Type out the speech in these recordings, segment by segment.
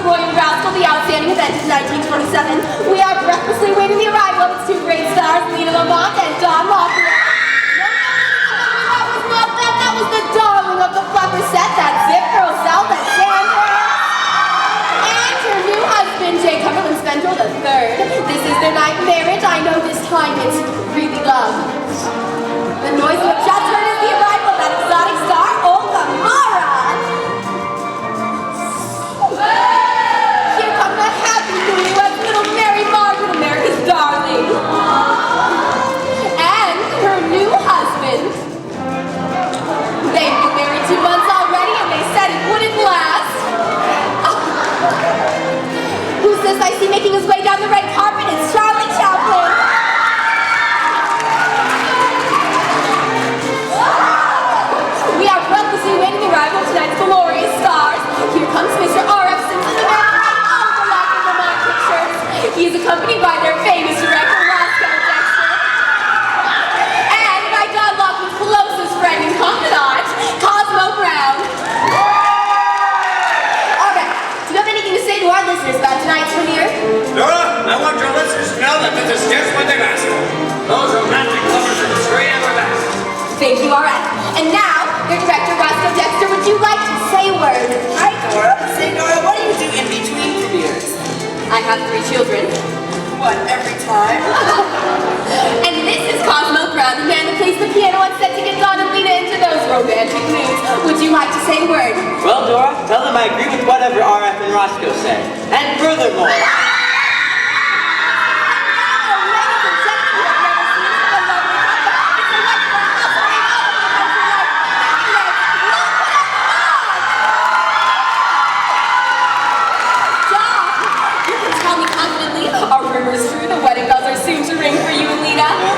Royal Rascal, the outstanding event of 1927. We are breathlessly waiting the arrival of its two great stars, Lynn and Don Lockwood. That was the darling of the fluffer set, that zip girl South, that Sandra. And her new husband, J. Cumberland Spendrell III. This is their ninth marriage. I know this time it's really love. The noise you have just heard is the arrival of that exotic star, Mara. Here come the happy newlyweds, little Mary Margaret, America's darling. And her new husband. They've been married 2 months already and they said it wouldn't last. Who's this I see making his way down the red carpet? It's Charlie Chaplin. We are breathlessly waiting the arrival of tonight's glorious stars. Here comes Mr. R.F. Simpson, the man behind all the Latin Lamont pictures. He is accompanied by their famous director, Roscoe Dexter. And my God Lockwood's closest friend and confidant, Cosmo Brown. Alright, do you have anything to say to our listeners about tonight's premiere? Dora, I want your listeners to know that this is just what they've asked for. Those romantic lovers are straight out of their best. Thank you, R.F. And now, your director, Roscoe Dexter, would you like to say a word? Hi, Dora. Say, Dora, what do you do in between premieres? I have 3 children. What, every time? And this is Cosmo Brown, the man that plays the piano on set to get Don and Lena into those romantic moods. Would you like to say a word? Well, Dora, tell them I agree with whatever RF and Roscoe say. And furthermore...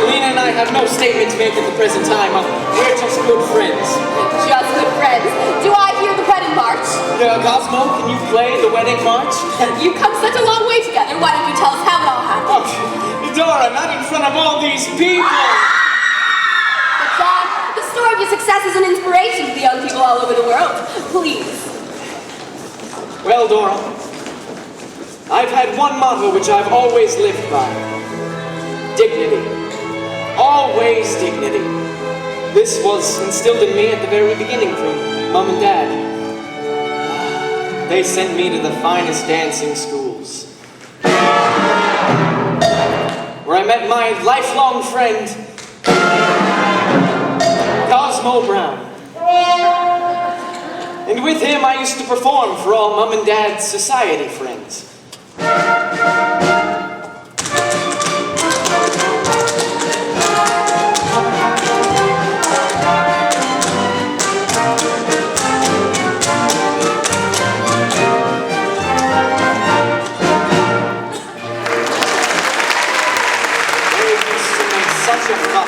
Lena and I have no statement to make at the present time. We're just good friends. Just good friends. Do I hear the wedding march? Cosmo, can you play the wedding march? You've come such a long way together. Why don't you tell us how it all happened? Oh, Dora, not in front of all these people. But John, the story of your success is an inspiration to the young people all over the world. Please. Well, Dora, I've had one motto which I've always lived by. Dignity. Always dignity. This was instilled in me at the very beginning from Mom and Dad. They sent me to the finest dancing schools, where I met my lifelong friend, Cosmo Brown. And with him I used to perform for all Mom and Dad's society friends.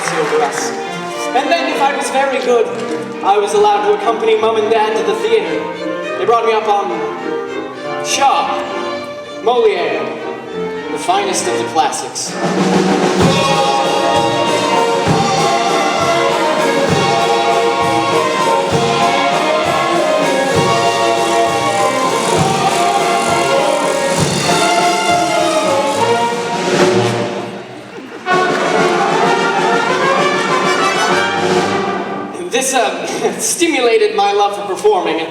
Over us. And then if I was very good, I was allowed to accompany Mom and Dad to the theater. They brought me up on Shaw, Molière, the finest of the classics. This stimulated my love for performing,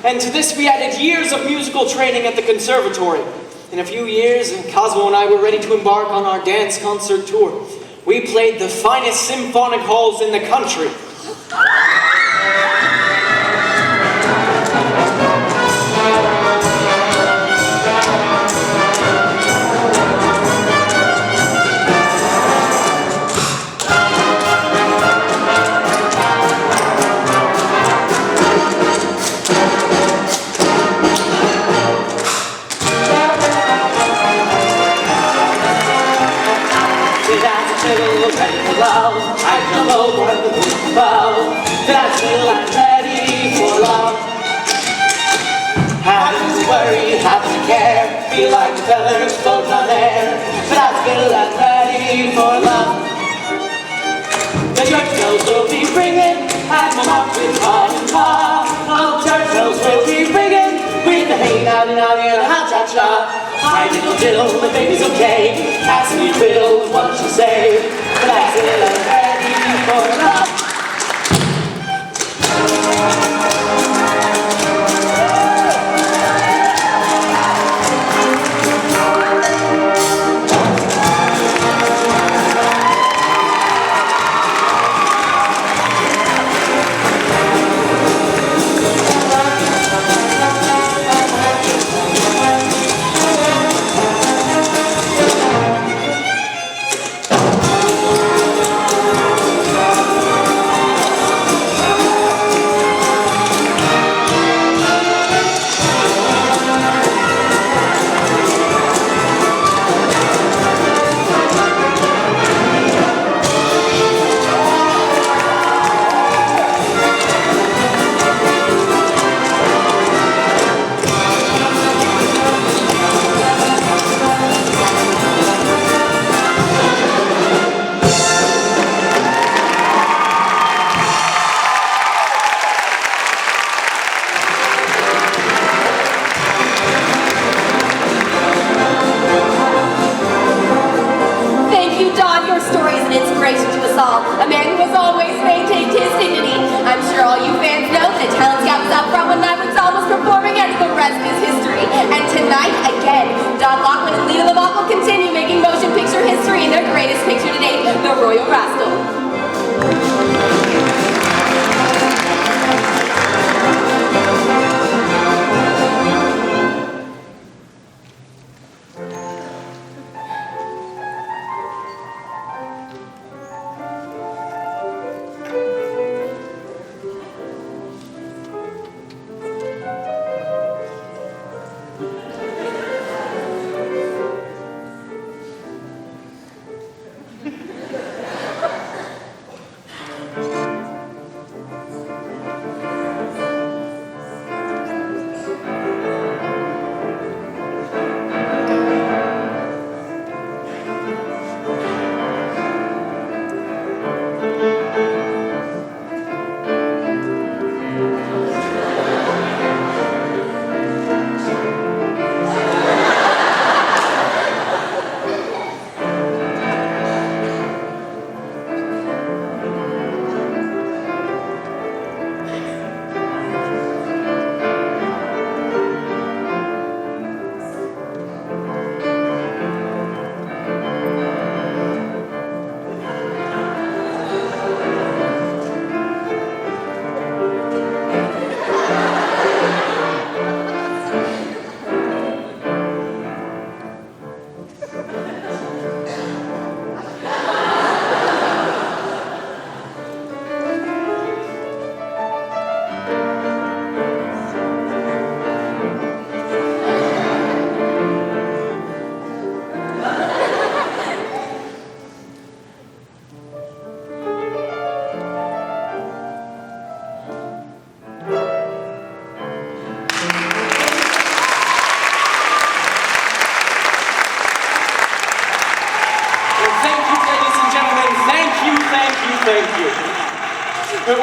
and to this we added years of musical training at the conservatory. In a few years, Cosmo and I were ready to embark on our dance concert tour. We played the finest symphonic halls in the country. I come over the bow, that I feel I'm ready for love. Happy to worry, happy to care, feel like the feathers floating on air, but I feel I'm ready for love. The church bells will be ringing, and my heart will pa and pa. All church bells will be ringing, with the hey, nowdy, nowdy, and a hot shot cha-cha. Hi, diddle, diddle, the baby's okay. Ask me a riddle, what you say? That's it, I'm ready for love.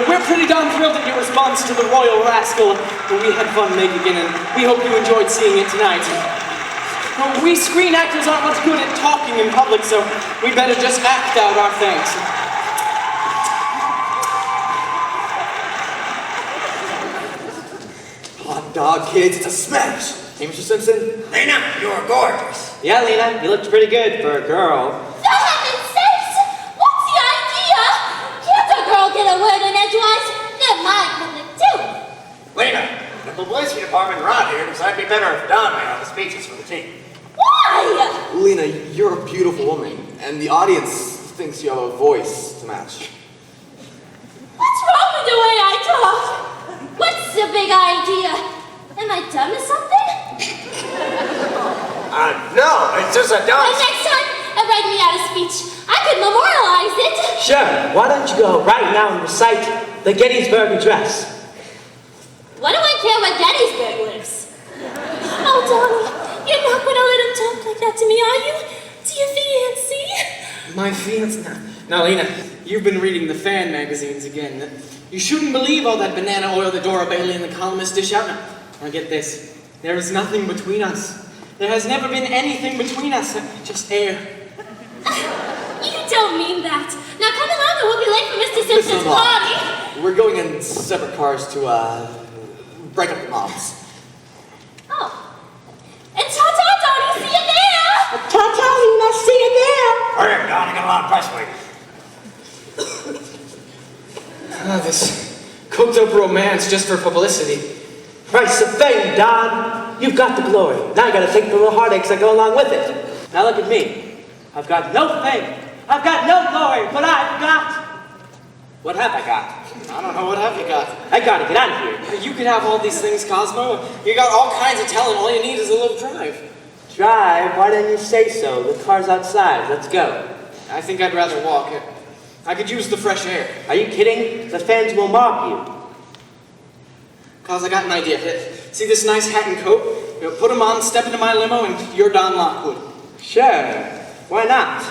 We're pretty darn thrilled at your response to The Royal Rascal. We had fun making it, and we hope you enjoyed seeing it tonight. We screen actors aren't much good at talking in public, so we better just act out our thanks. Hot dog, kids, it's a smash. Hey, Mr. Simpson? Lena, you're gorgeous. Yeah, Lena, you looked pretty good for a girl. For heaven's sakes! What's the idea? Can't a girl get a word in edgewise? Never mind number two. Lena, the publicity department around here decided it'd be better if Don made all the speeches for the team. Why? Lena, you're a beautiful woman, and the audience thinks you have a voice to match. What's wrong with the way I talk? What's the big idea? Am I dumb or something? No, it's just a Well, dumb... next time, write me out a speech. I could memorialize it. Sure, why don't you go right now and recite the Gettysburg Address? What do I care what Gettysburg lives? Oh, Donnie, you're not going to let him talk like that to me, are you? To your fiancé? My fiancé? Now, Lena, you've been reading the fan magazines again. You shouldn't believe all that banana oil that Dora Bailey and the columnists dish out. Now get this. There is nothing between us. There has never been anything between us, just air. You don't mean that. Now come along or we'll be late for Mr. Simpson's party. We're going in separate cars to, break up the mobs. Oh. And ta-ta, Donnie, see you there! Ta-ta, Lena, see you there. Hurry up, Don, I got a lot of press waiting. This cooked-up romance just for publicity. Price of fame, Don. You've got the glory. Now you gotta take the little heartaches that go along with it. Now look at me. I've got no fame. I've got no glory, but I've got... What have I got? I don't know, what have you got? I gotta get out of here. You can have all these things, Cosmo. You got all kinds of talent. All you need is a little drive. Drive? Why didn't you say so? The car's outside. Let's go. I think I'd rather walk. I could use the fresh air. Are you kidding? The fans will mock you. Cause I got an idea. See this nice hat and coat? You know, put them on, step into my limo, and you're Don Lockwood. Sure. Why not?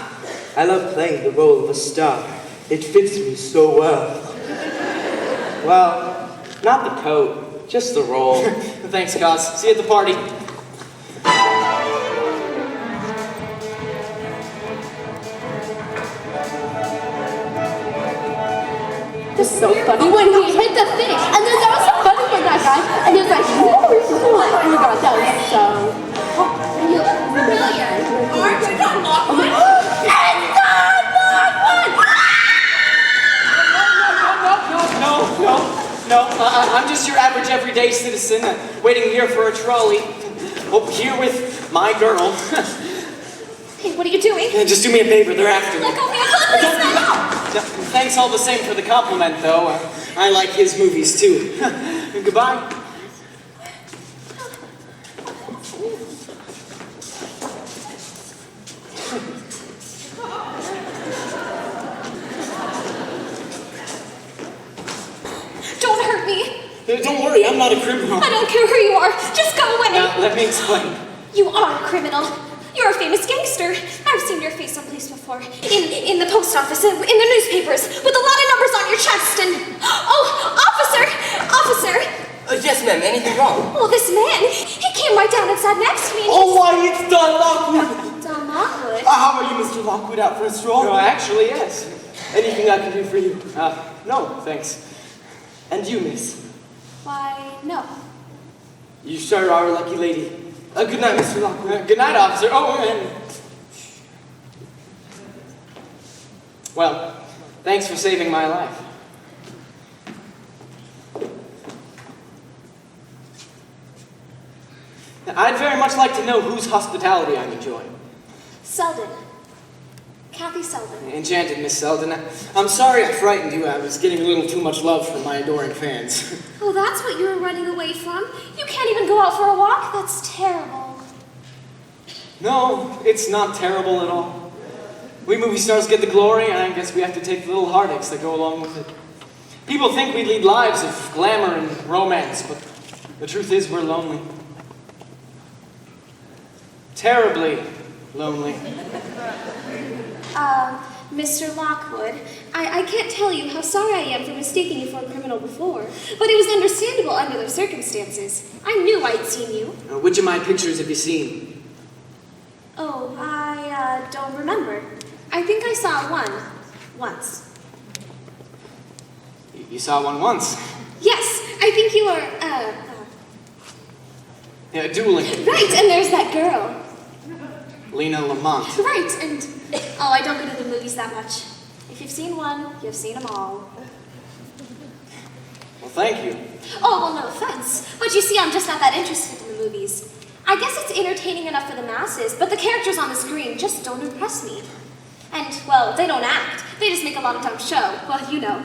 I love playing the role of a star. It fits me so well. Well, not the coat, just the role. Thanks, Cos. See you at the party. This is so funny when he hit the thing. And then that was so funny for that guy. And he was like, oh my god, that was so... Familiar. Aren't you Don Lockwood? It's Don Lockwood! No. I'm just your average everyday citizen waiting here for a trolley. Oh, here with my girl. Hey, what are you doing? Just do me a favor, they're after me. Let go of me, I'll call the policeman! Thanks all the same for the compliment, though. I like his movies, too. Goodbye. Don't hurt me! Don't worry, I'm not a criminal. I don't care who you are, just go away! Now, let me explain. You are a criminal. You're a famous gangster. I've seen your face someplace before. In the post office, in the newspapers, with a lot of numbers on your chest and... Oh, officer! Yes, ma'am. Anything wrong? Oh, this man, he came right down and sat next to me and Oh, why, it's Don Lockwood. Don Lockwood? How are you, Mr. Lockwood, out for a stroll? No, actually, yes. Anything I can do for you? No, thanks. And you, miss? Why, no. You sure are a lucky lady. Good night, Mr. Lockwood. Good night, officer. Oh, and... Well, thanks for saving my life. I'd very much like to know whose hospitality I'm enjoying. Selden. Kathy Selden. Enchanted, Miss Selden. I'm sorry I frightened you. I was getting a little too much love from my adoring fans. Oh, that's what you were running away from? You can't even go out for a walk? That's terrible. No, it's not terrible at all. We movie stars get the glory, and I guess we have to take the little heartaches that go along with it. People think we lead lives of glamour and romance, but the truth is we're lonely. Terribly lonely. Mr. Lockwood, I can't tell you how sorry I am for mistaking you for a criminal before, but it was understandable under the circumstances. I knew I'd seen you. Which of my pictures have you seen? Oh, I don't remember. I think I saw one. Once. You saw one once. Yes, I think you were, Yeah, dueling. Right, and there's that girl. Lena Lamont. Right, and... Oh, I don't go to the movies that much. If you've seen one, you've seen them all. Well, thank you. Oh, well, no offense. But you see, I'm just not that interested in the movies. I guess it's entertaining enough for the masses, but the characters on the screen just don't impress me. And, well, they don't act. They just make a lot of dumb show. Well, you know.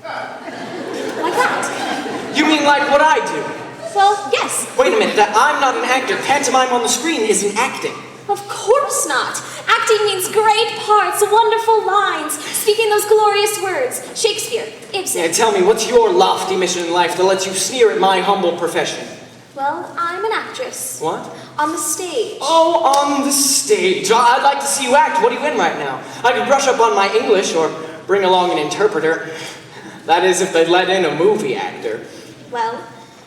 Like that. You mean like what I do? Well, yes. Wait a minute, that I'm not an actor. Pantomime on the screen isn't acting. Of course not. Acting means great parts, wonderful lines, speaking those glorious words. Shakespeare, Ibsen. Yeah, tell me, what's your lofty mission in life that lets you sneer at my humble profession? Well, I'm an actress. What? On the stage. Oh, on the stage. I'd like to see you act. What are you in right now? I could brush up on my English or bring along an interpreter. That is, if they let in a movie actor. Well,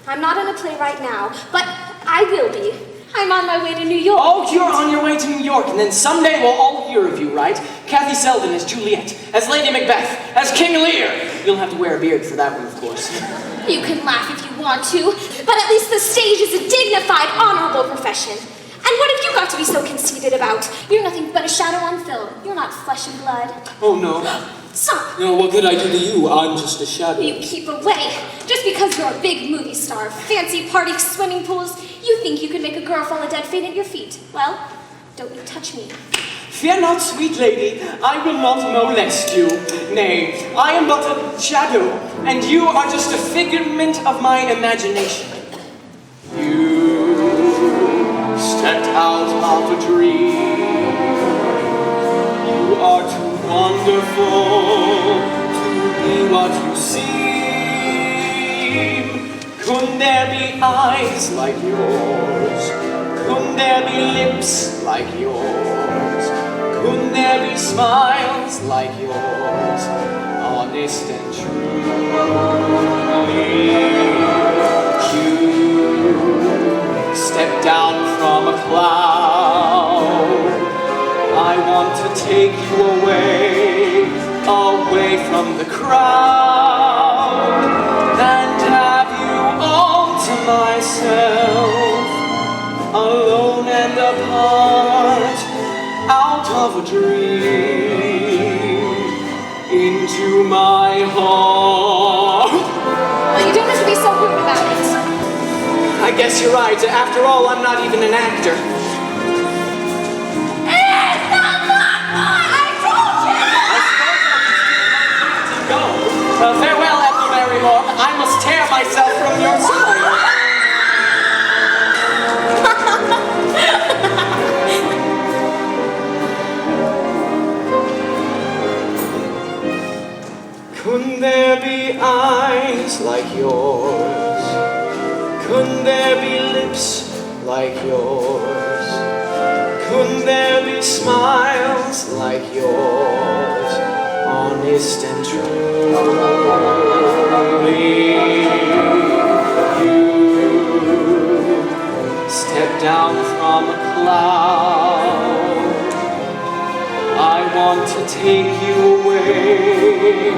I'm not in a play right now, but I will be. I'm on my way to New York. Oh, you're on your way to New York, and then someday we'll all hear of you, right? Kathy Selden as Juliet, as Lady Macbeth, as King Lear. You'll have to wear a beard for that one, of course. You can laugh if you want to, but at least the stage is a dignified, honorable profession. And what have you got to be so conceited about? You're nothing but a shadow on film. You're not flesh and blood. Oh, no. Stop. No, what could I do to you? I'm just a shadow. You keep away. Just because you're a big movie star, fancy parties, swimming pools, you think you could make a girl fall a dead faint at your feet. Well, don't you touch me. Fear not, sweet lady, I will not molest you. Nay, I am but a shadow, and you are just a figment of my imagination. You stepped out of a dream. You are too wonderful to be what you seem. Couldn't there be eyes like yours? Couldn't there be lips like yours? Couldn't there be smiles like yours? Honest and true. You step down from a cloud. I want to take you away, away from the crowd, and have you all to myself, alone and apart, out of a dream, into my heart. Well, you don't have to be so rude about it. I guess you're right. After all, I'm not even an actor. Farewell, Ethel Barrymore. I must tear myself from your side. Couldn't there be eyes like yours? Couldn't there be lips like yours? Couldn't there be smiles like yours? Honest and true. You step down from a cloud. I want to take you away,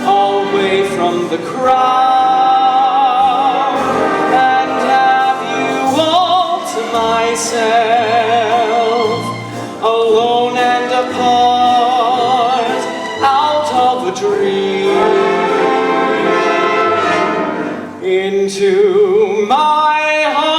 away from the crowd, and have you all to myself, alone and apart, out of a dream, into my heart.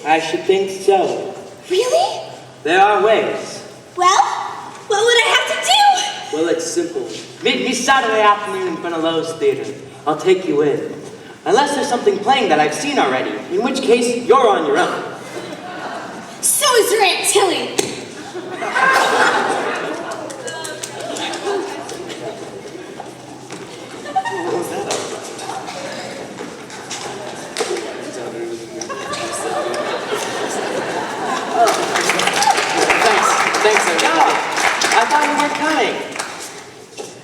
I should think so. Really? There are ways. Well, what would I have to do? Well, it's simple. Meet me Saturday afternoon in front of Lowe's Theater. I'll take you in. Unless there's something playing that I've seen already, in which case you're on your own. So is your Aunt Tilly. Thanks, everybody. I thought you weren't coming.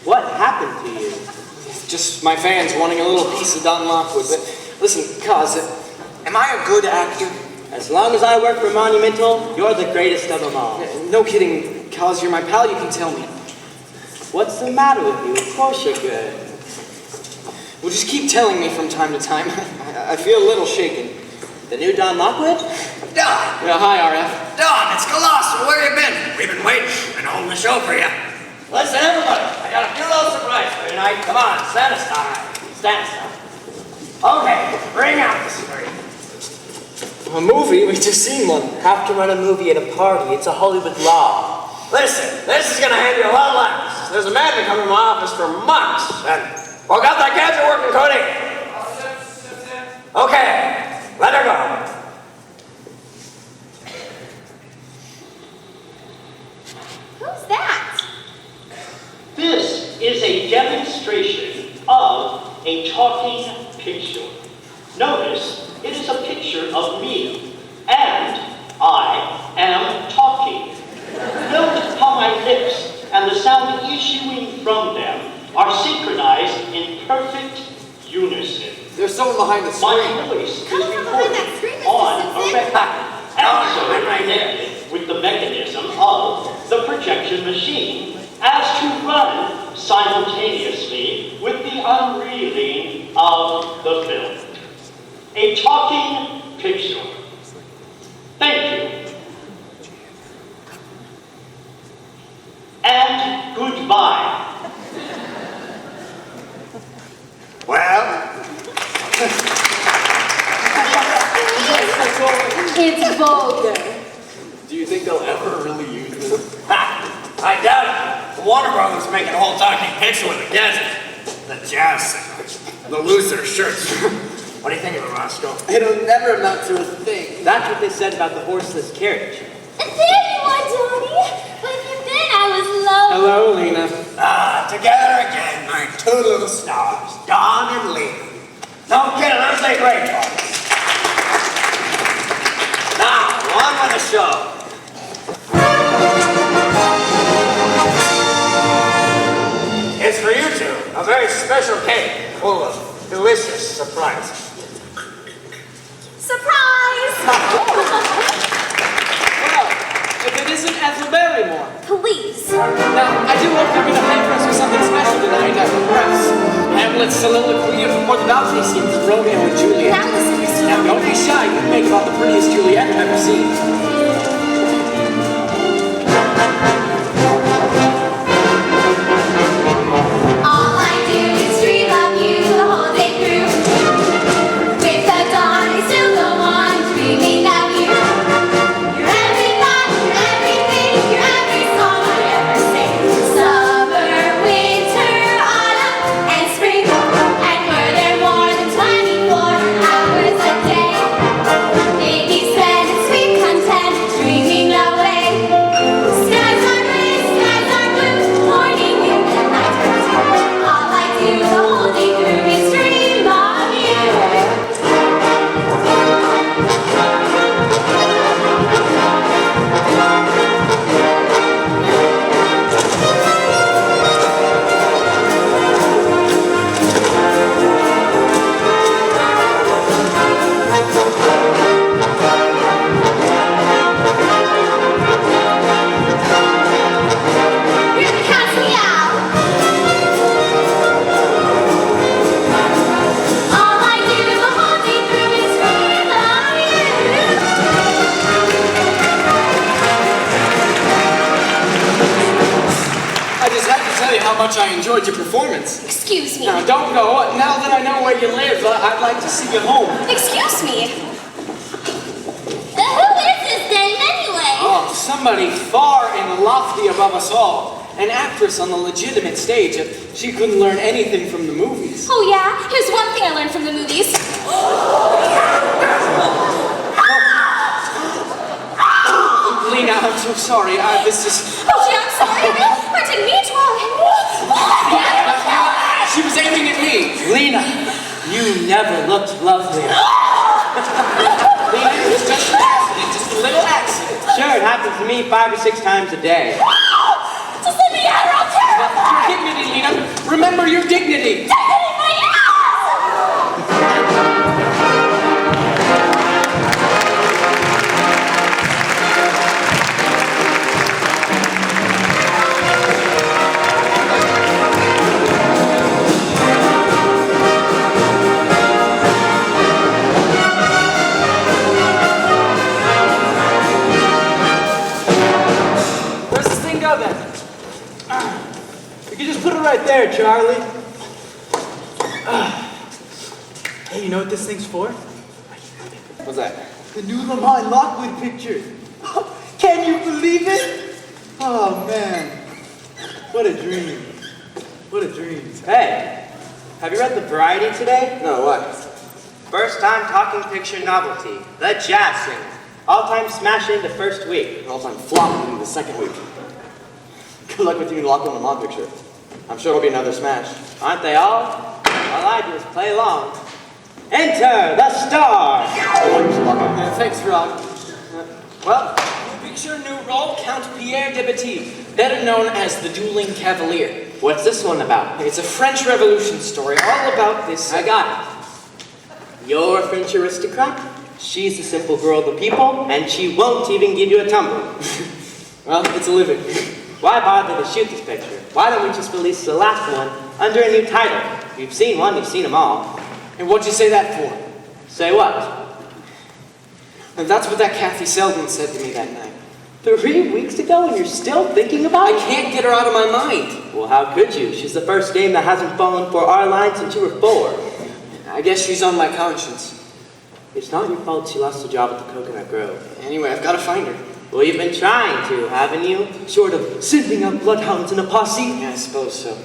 What happened to you? Just my fans wanting a little piece of Don Lockwood. But listen, cuz, am I a good actor? As long as I work for Monumental, you're the greatest of them all. No kidding, cuz, you're my pal, you can tell me. What's the matter with you? Of course you're good. Well, just keep telling me from time to time. I feel a little shaken. The new Don Lockwood? Don! Yeah, hi, RF. Don, it's Colossal. Where you been? We've been waiting and holding the show for you. Listen, everybody, I got a few little surprises for you tonight. Come on, stand aside. Stand aside. Okay, bring out the screen. A movie? We just seen one. Have to run a movie at a party. It's a Hollywood law. Listen, this is gonna hand you a lot of laughs. There's a man been coming to my office for months, and got that gadget working, Cody? Okay, let her go. Who's that? This is a demonstration of a talking picture. Notice, it is a picture of me, and I am talking. Note how my lips and the sound issuing from them are synchronized in perfect unison. There's someone behind the My screen. voice is Come on behind that recorded screen, Mr. on a Simpson. record, and so connected with the mechanism of the projection machine as to run simultaneously with the unreeling of the film. A talking picture. Thank you. And goodbye. Well, It's vulgar. Do you think they'll ever really use this? I doubt it. The Warner Brothers making a whole talking picture with a gadget. The jazz singers, the loser shirts. What do you think of it, Roscoe? It'll never amount to a thing. That's what they said about the horseless carriage. And there you are, Johnny. But then I was low. Hello, Lena. Together again, my two little stars, Dawn and Lynn. No kidding, aren't they great, folks? Now, on with the show. It's for you two, a very special cake full of delicious surprises. Surprise! Well, if it isn't Ethel Barrymore. Please. Now, I do hope you're going to favor us with something special tonight, perhaps Hamlet's soliloquy before the balcony scene with Romeo and Juliet. Now listen, Mr. Now, don't be shy. You make about the prettiest Juliet I've ever seen. All I do is dream of you the whole day through. With the dawn, I still go on dreaming of you. You're every thought, you're everything, you're every song I ever sing. Summer, winter, autumn, and spring. And were there more than 24 hours a day? They'd be spent in sweet content, dreaming away. Skies are gray, skies are blue, morning, noon, and night. All I do the whole day through is dream of you. Really counts me out. All I do the whole day through is dream of you. I just have to tell you how much I enjoyed your performance. Excuse me. Now, don't go. Now that I know where you live, I'd like to see you home. Excuse me. Who is this dame anyway? Oh, somebody far and lofty above us all. An actress on the legitimate stage. She couldn't learn anything from the movies. Oh yeah? Here's one thing I learned from the movies. Lena, I'm so sorry. This is... Oh gee, I'm sorry. I didn't mean to. She was aiming at me. Lena, you never looked lovelier. Lena, it was just an accident. Just a little accident. Sure, it happens to me 5 or 6 times a day. Just let me out or I'll tear it apart. Your dignity, Lena. Remember your dignity. Dignity, my ass! Where's this thing go then? there, Charlie. Hey, you know what this thing's for? What's that? The new Lamont Lockwood picture. Can you believe it? Oh, man. What a dream. What a dream. Hey, have you read the Variety today? No, what? First time talking picture novelty. The Jazz Singer. All-time smash in the first week. All-time flop in the second week. Good luck with you and Lachlan Lamont picture. I'm sure it'll be another smash. Aren't they all? All I do is play along. Enter the star! Thanks, Rob. Well, new picture, new role, Count Pierre de Petit, better known as the Dueling Cavalier. What's this one about? It's a French Revolution story, all about this... I got it. You're a French aristocrat, she's a simple girl of the people, and she won't even give you a tumbler. Well, it's a living. Why bother to shoot this picture? Why don't we just release the last one under a new title? You've seen one, you've seen them all. And what'd you say that for? Say what? And that's what that Kathy Selden said to me that night. 3 weeks ago and you're still thinking about it? I can't get her out of my mind. Well, how could you? She's the first name that hasn't fallen for our line since you were 4. I guess she's on my conscience. It's not your fault she lost her job at the Coconut Grove. Anyway, I've got to find her. Well, you've been trying to, haven't you? Short of sending out bloodhounds in a posse? Yeah, I suppose so.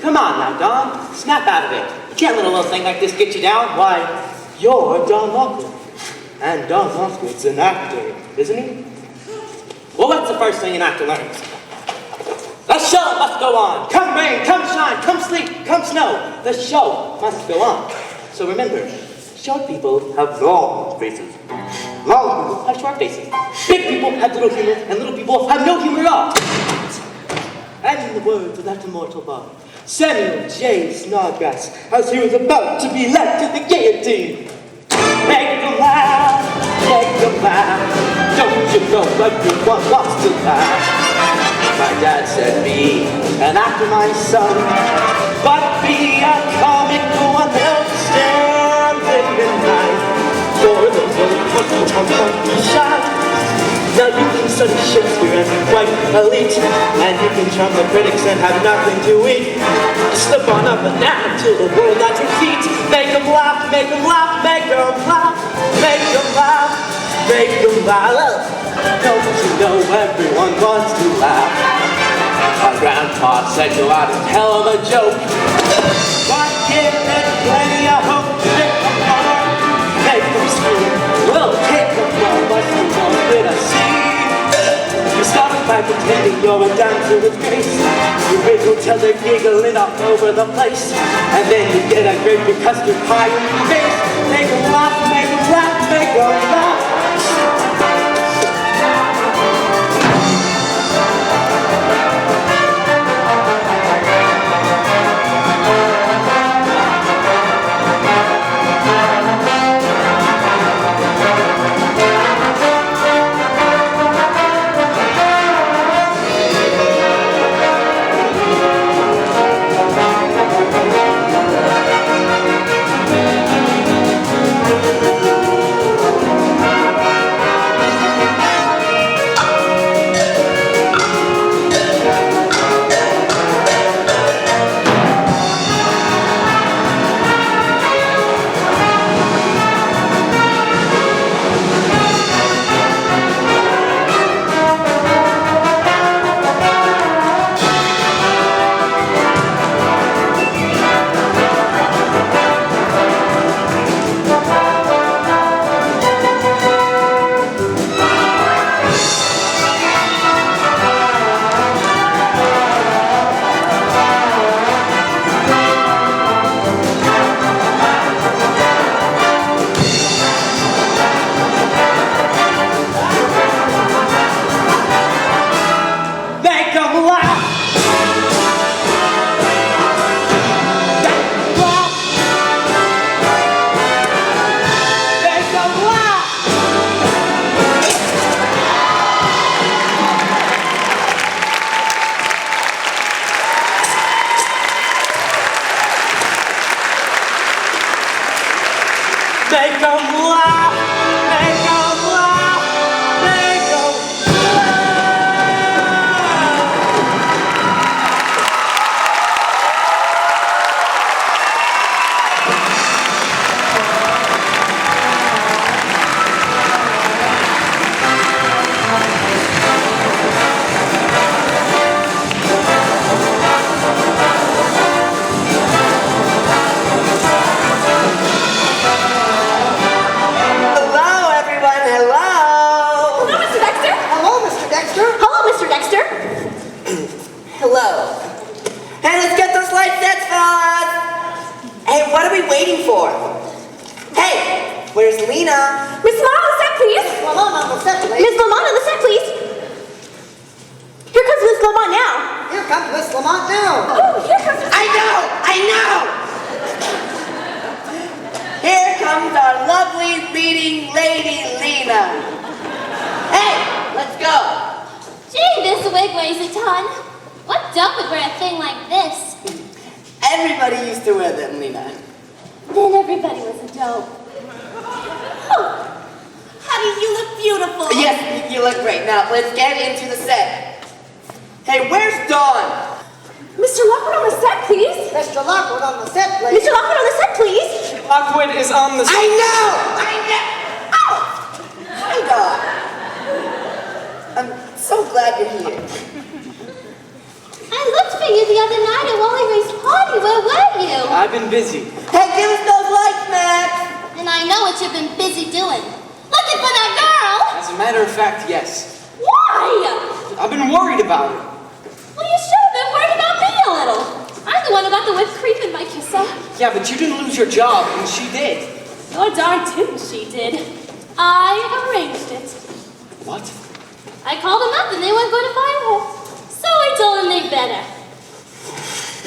Come on now, Don. Snap out of it. You can't let a little thing like this get you down. Why, you're Don Lockwood. And Don Lockwood's an actor, isn't he? Well, what's the first thing an actor learns? The show must go on. Come rain, come shine, come sleet, come snow. The show must go on. So remember, short people have long faces. Long people have short faces. Big people have little humor, and little people have no humor at all. And in the words of that immortal bard, Samuel J. Snodgrass, as he was about to be led to the guillotine. Make them laugh, make them laugh. Don't you know everyone wants to laugh? My dad said, be an actor, my son, but be a comic one that'll stand in line for the world to shine. Now you can study Shakespeare and be quite elite, and you can charm the critics and have nothing to eat. Slip on a banana till the world at your feet. Make them laugh, make them laugh, make them laugh, make them laugh, make them laugh. Don't you know everyone wants to laugh? Our grandpa said go out and tell them a joke, but give it plenty of hope. Make them laugh, make them scream. We'll take them from us, we won't let us see. You start by pretending you're a dancer with grace. You wiggle till they're giggling all over the place, and then you get a great big custard pie in your face. Make them laugh, make them laugh, make them laugh. the set, please. Miss Lamont on the set, please. Here comes Miss Lamont now. Here comes Miss Lamont now. Oh, here comes Miss I know! Here comes our lovely leading lady, Lena. Hey, let's go. Gee, this wig weighs a ton. What dope would wear a thing like this? Everybody used to wear them, Lena. Then everybody was a dope. Oh, honey, you look beautiful. Yes, you look great. Now, let's get into the set. Hey, where's Dawn? Mr. Lockwood on the set, please. Mr. Lockwood on the set, please. Mr. Lockwood on the set, please. Lockwood is on the... I know! Oh! Hi, Dawn. I'm so glad you're here. I looked for you the other night at Wally Ray's party. Where were you? I've been busy. Hey, give us those lights, Max! And I know what you've been busy doing. Looking for that girl! As a matter of fact, yes. Why? I've been worried about her. Well, you should have been worried about me a little. I'm the one who got the whipped cream in my kisser. Yeah, but you didn't lose your job, and she did. You're darn tootin' she did. I arranged it. What? I called them up and they weren't going to fire her. So I told them they better.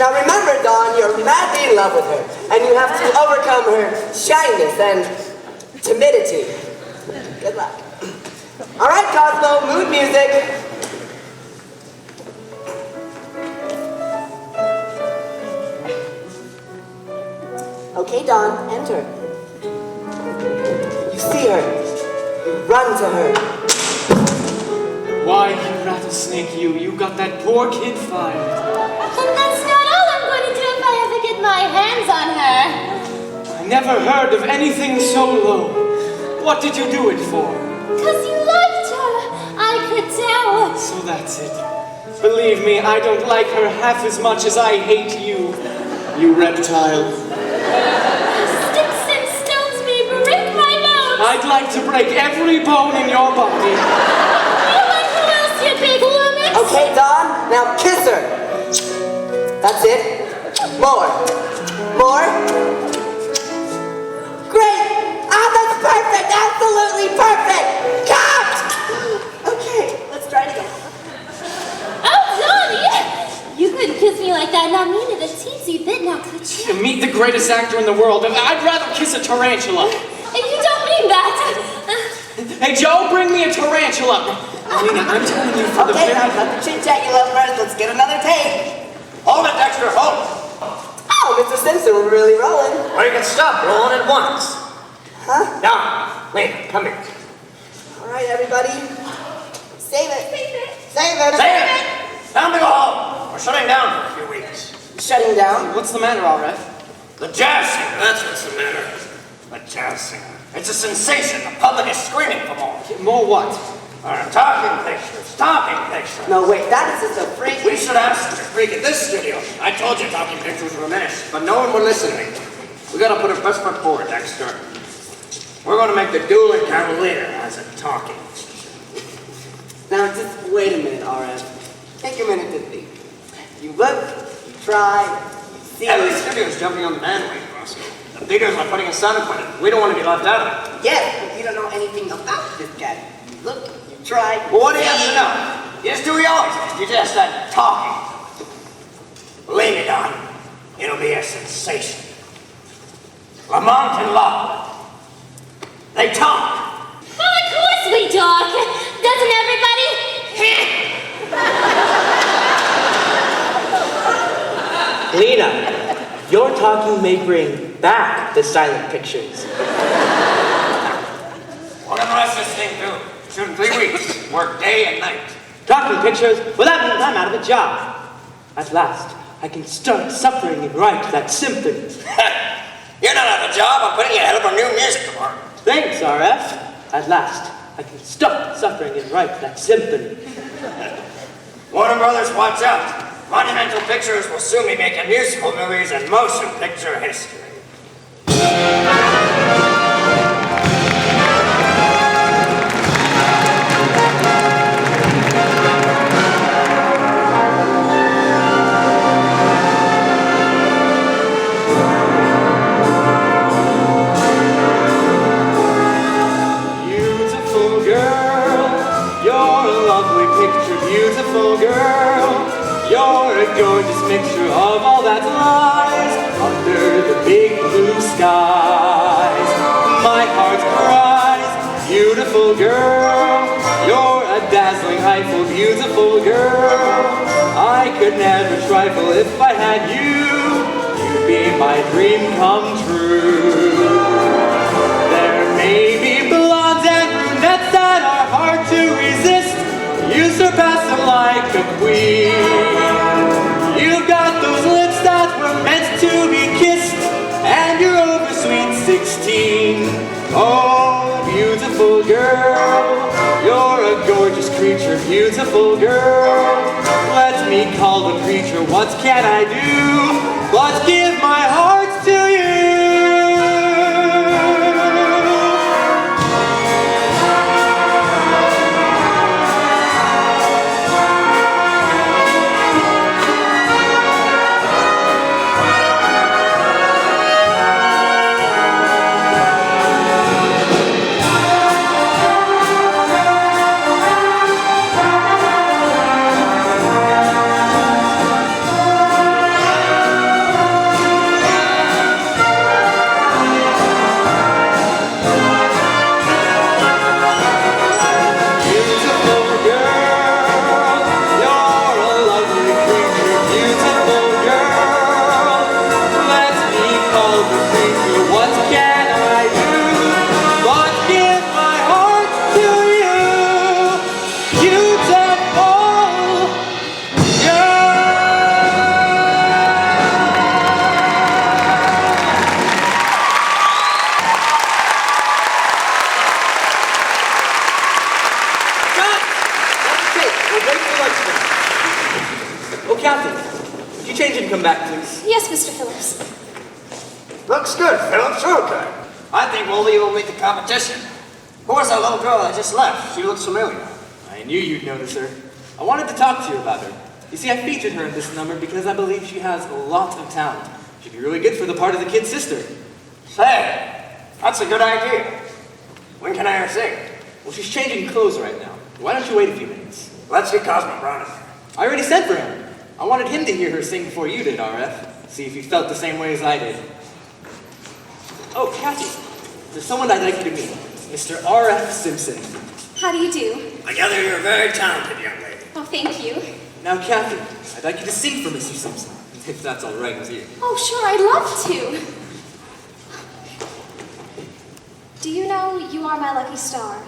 Now remember, Dawn, you're madly in love with her, and you have to overcome her shyness and timidity. Good luck. All right, Cosmo, mood music. Okay, Dawn, enter. You see her. You run to her. Why, you rattlesnake, you got that poor kid fired. And that's not all I'm going to do if I ever get my hands on her. I never heard of anything so low. What did you do it for? 'Cause you liked her. I could tell. So that's it. Believe me, I don't like her half as much as I hate you, you reptile. Sticks and stones may break my bones. I'd like to break every bone in your body. You like who else, you big lummox? Okay, Dawn, now kiss her. That's it. More. More. Great. Ah, that's perfect. Absolutely perfect. Cut! Okay, let's try it again. Oh, Donnie! You couldn't kiss me like that, not mean it a teensy bit now, could you? To meet the greatest actor in the world, I'd rather kiss a tarantula. And you don't mean that. Hey, Joe, bring me a tarantula. Lena, I'm telling you for the Okay, very... now cut the chit-chat you love first. Let's get another take. Hold it, Dexter, hold it. Oh, Mr. Simpson, we're really rolling. Or you can stop rolling at once. Huh? Now, Lena, come here. All right, everybody. Save it. Save it. Save it. Save it! Time to go home. We're shutting down for a few weeks. Shutting down. What's the matter, Alright? The jazz singer, that's what's the matter. The jazz singer. It's a sensation. The public is screaming for more. More what? Talking pictures. Talking pictures. No, wait, that is just a freak. We should have such a freak at this studio. I told you talking pictures were menace, but no one would listen to me. We gotta put our best foot forward, Dexter. We're gonna make the dueling cavalier as a talking. Now, just wait a minute, RF. Take a minute to think. You look, you try, you see. Every studio's jumping on the bandwagon, Roscoe. The theaters are putting a sound equipment. We don't want to be left out of it. Yes, but you don't know anything about this guy. You look, you try. Well, what do you have to know? You just do what you always do. You just start talking. Lean it on. It'll be a sensation. Lamont and Lockwood. They talk. Well, of course we talk. Doesn't everybody? Lena, your talking may bring back the silent pictures. We're gonna rush this thing through. Shoot in 3 weeks. Work day and night. Talking pictures? Well, that means I'm out of a job. At last, I can start suffering and write that symphony. You're not out of a job. I'm putting you ahead of our new music department. Thanks, RF. At last, I can stop suffering and write that symphony. Warner Brothers, watch out. Monumental Pictures will soon be making musical movies and motion picture history. Beautiful girl. beautiful girl. You're a gorgeous mixture of all that lies under the big blue skies. My heart cries, beautiful girl. You're a dazzling, eyeful, beautiful girl. I could never trifle if I had you. You'd be my dream come true. There may be blondes and brunettes that are hard to resist. You surpass them like a queen. You've got those lips that were meant to be kissed, and you're over sweet 16. Oh, beautiful girl, you're a gorgeous creature, beautiful girl. Let me call the preacher, what can I do but give my heart to you? Come back, please. Yes, Mr. Phillips. Looks good, Phillips. Okay. I think we'll leave with the competition. Who was that little girl that just left? She looks familiar. I knew you'd notice her. I wanted to talk to you about her. You see, I featured her in this number because I believe she has a lot of talent. She'd be really good for the part of the kid's sister. Say, that's a good idea. When can I hear her sing? Well, she's changing clothes right now. Why don't you wait a few minutes? Let's get Cosmo Brown in there. I already sent for him. I wanted him to hear her sing before you did, RF. See if he felt the same way as I did. Oh, Kathy, there's someone I'd like you to meet. Mr. R.F. Simpson. How do you do? I gather you're a very talented young lady. Oh, thank you. Now, Kathy, I'd like you to sing for Mr. Simpson, if that's all right with you. Oh, sure, I'd love to. Do you know You Are My Lucky Star?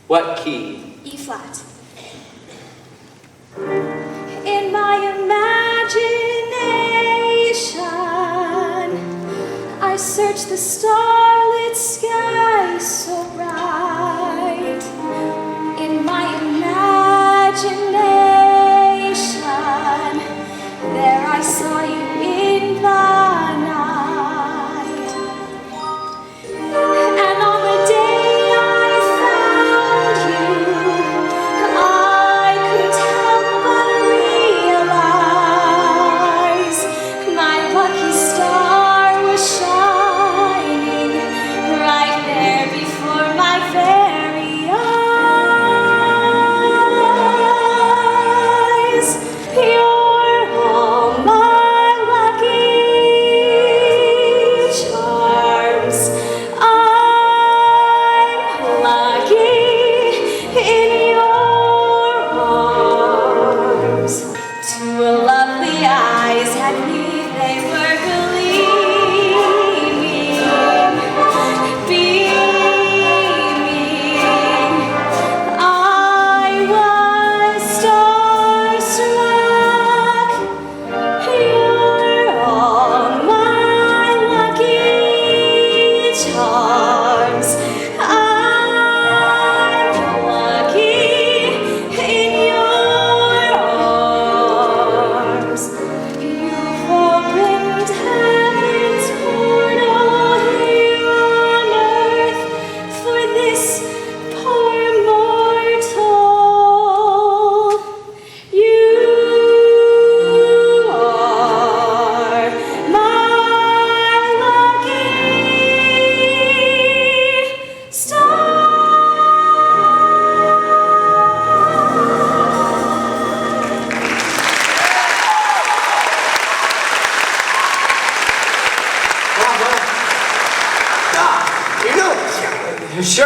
What key? E flat. In my imagination, I search the starlit sky so bright. In my imagination, there I saw you in the night. And on the day I found you, I couldn't help but realize my lucky star was shining right there before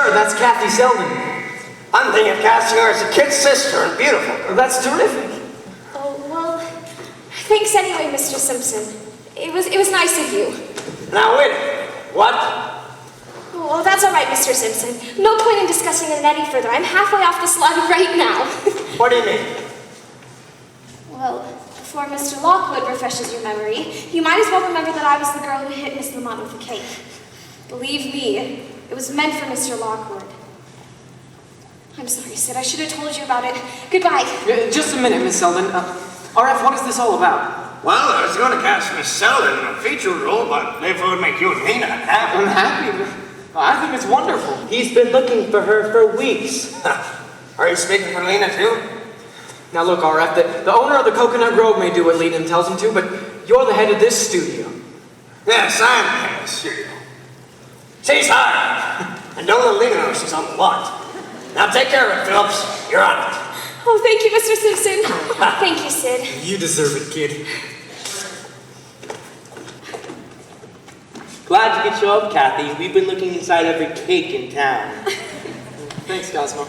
sir, that's Kathy Selden. I'm thinking of casting her as a kid sister and beautiful. Well, that's terrific. Oh, well, thanks anyway, Mr. Simpson. It was nice of you. Now wait a minute. What? Oh, that's all right, Mr. Simpson. No point in discussing it any further. I'm halfway off the slide right now. What do you mean? Well, before Mr. Lockwood refreshes your memory, you might as well remember that I was the girl who hit Miss Lamont with the cake. Believe me, it was meant for Mr. Lockwood. I'm sorry, Sid. I should have told you about it. Goodbye. Just a minute, Miss Selden. RF, what is this all about? Well, I was going to cast Miss Selden in a feature role, but if it would make you and me not happy. Unhappy? I think it's wonderful. He's been looking for her for weeks. Are you speaking for Lena, too? Now look, RF, the owner of the Coconut Grove may do what Lynn tells him to, but you're the head of this studio. Yes, I'm the head of the studio. She's hired. And don't let Lena know she's on the lot. Now take care of it, Phillips. You're on it. Oh, thank you, Mr. Simpson. Thank you, Sid. You deserve it, kid. Glad you could show up, Kathy. We've been looking inside every cake in town. Thanks, Cosmo.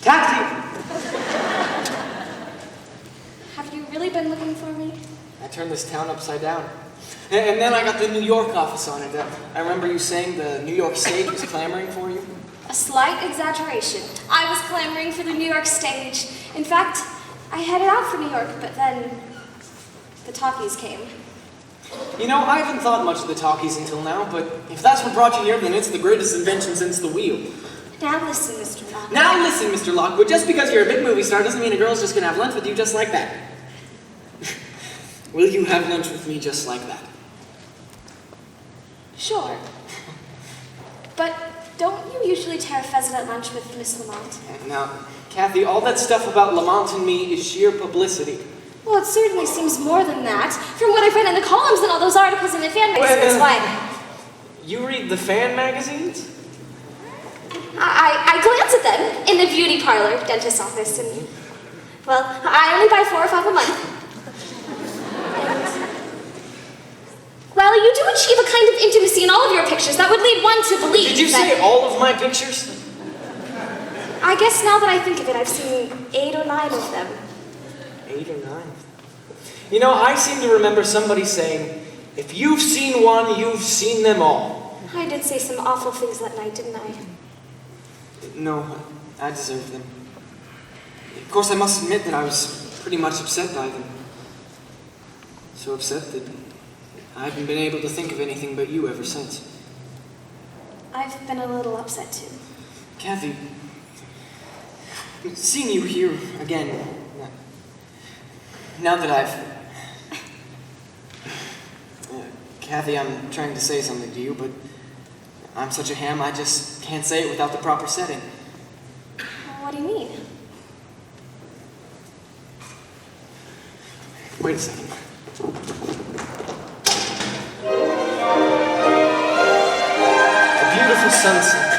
Taxi! Have you really been looking for me? I turned this town upside down. And then I got the New York office on it. I remember you saying the New York stage was clamoring for you. A slight exaggeration. I was clamoring for the New York stage. In fact, I headed out for New York, but then the talkies came. You know, I haven't thought much of the talkies until now, but if that's what brought you here, then it's the greatest invention since the wheel. Now listen, Mr. Lockwood. Now listen, Mr. Lockwood, just because you're a big movie star doesn't mean a girl's just gonna have lunch with you just like that. Will you have lunch with me just like that? Sure. But don't you usually tear a pheasant at lunch with Miss Lamont? Now, Kathy, all that stuff about Lamont and me is sheer publicity. Well, it certainly seems more than that. From what I've read in the columns and all those articles in the fan magazines, why? You read the fan magazines? I glance at them in the beauty parlor, dentist's office, and, well, I only buy 4 or 5 a month. Well, you do achieve a kind of intimacy in all of your pictures that would lead one to believe Did you say all of my pictures? I guess now that I think of it, I've seen 8 or 9 of them. 8 or 9? You know, I seem to remember somebody saying, if you've seen one, you've seen them all. I did say some awful things that night, didn't I? No, I deserved them. Of course, I must admit that I was pretty much upset by them. So upset that I haven't been able to think of anything but you ever since. I've been a little upset too. Kathy, seeing you here again, now that I've... Kathy, I'm trying to say something to you, but I'm such a ham, I just can't say it without the proper setting. What do you mean? Wait a second. A beautiful sunset.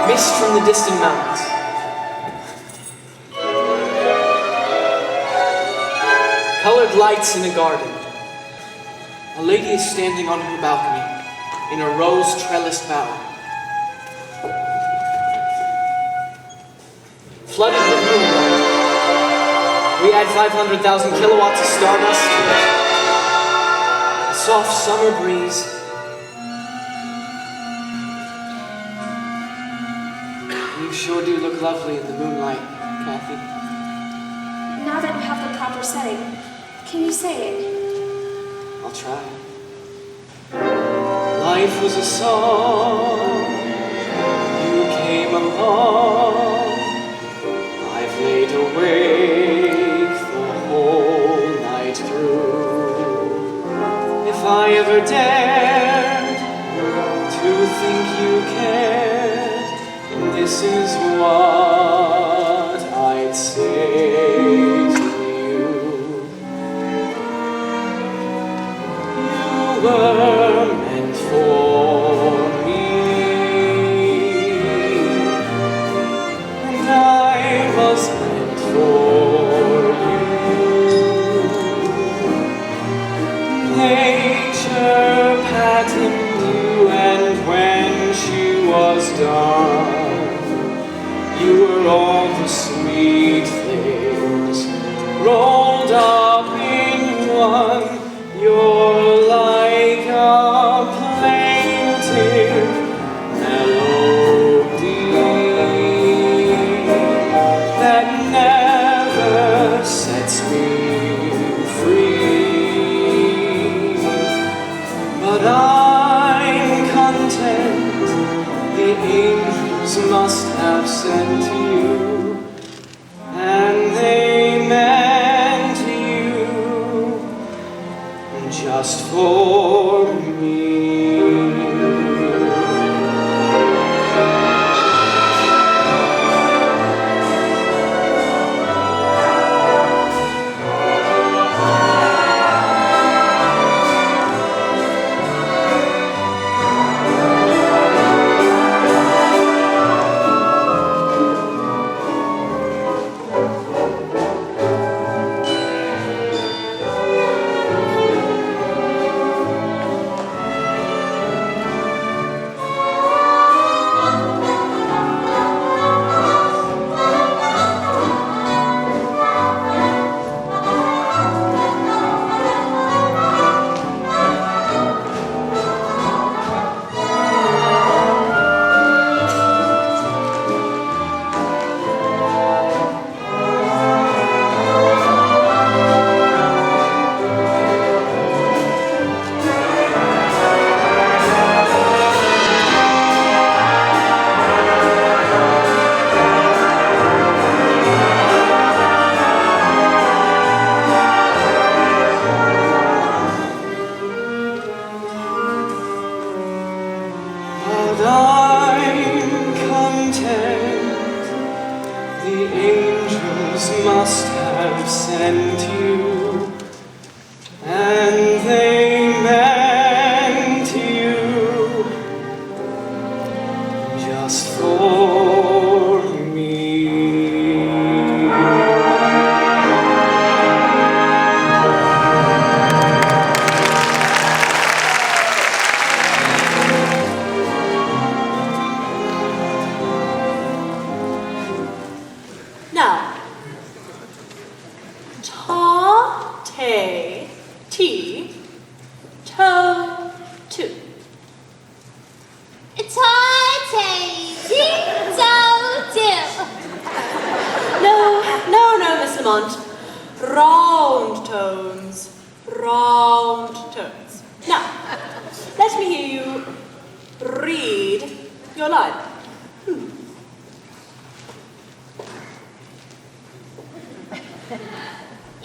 Mist from the distant mountains. Colored lights in a garden. A lady is standing on her balcony in a rose trellised bower. Flooded with moonlight. We add 500,000 kilowatts of stardust. A soft summer breeze. You sure do look lovely in the moonlight, Kathy. Now that you have the proper setting, can you say it? I'll try. Life was a song. You came along. I've laid awake the whole night through. If I ever dared to think you cared, this is what I'd say to you. You were meant for me, and I was meant for you. satin blue, and when she was done, you were all the sweet things rolled up in one. You're like a plaintive melody that never sets me free. But I'm content, the angels must have sent you, and they meant you just for me.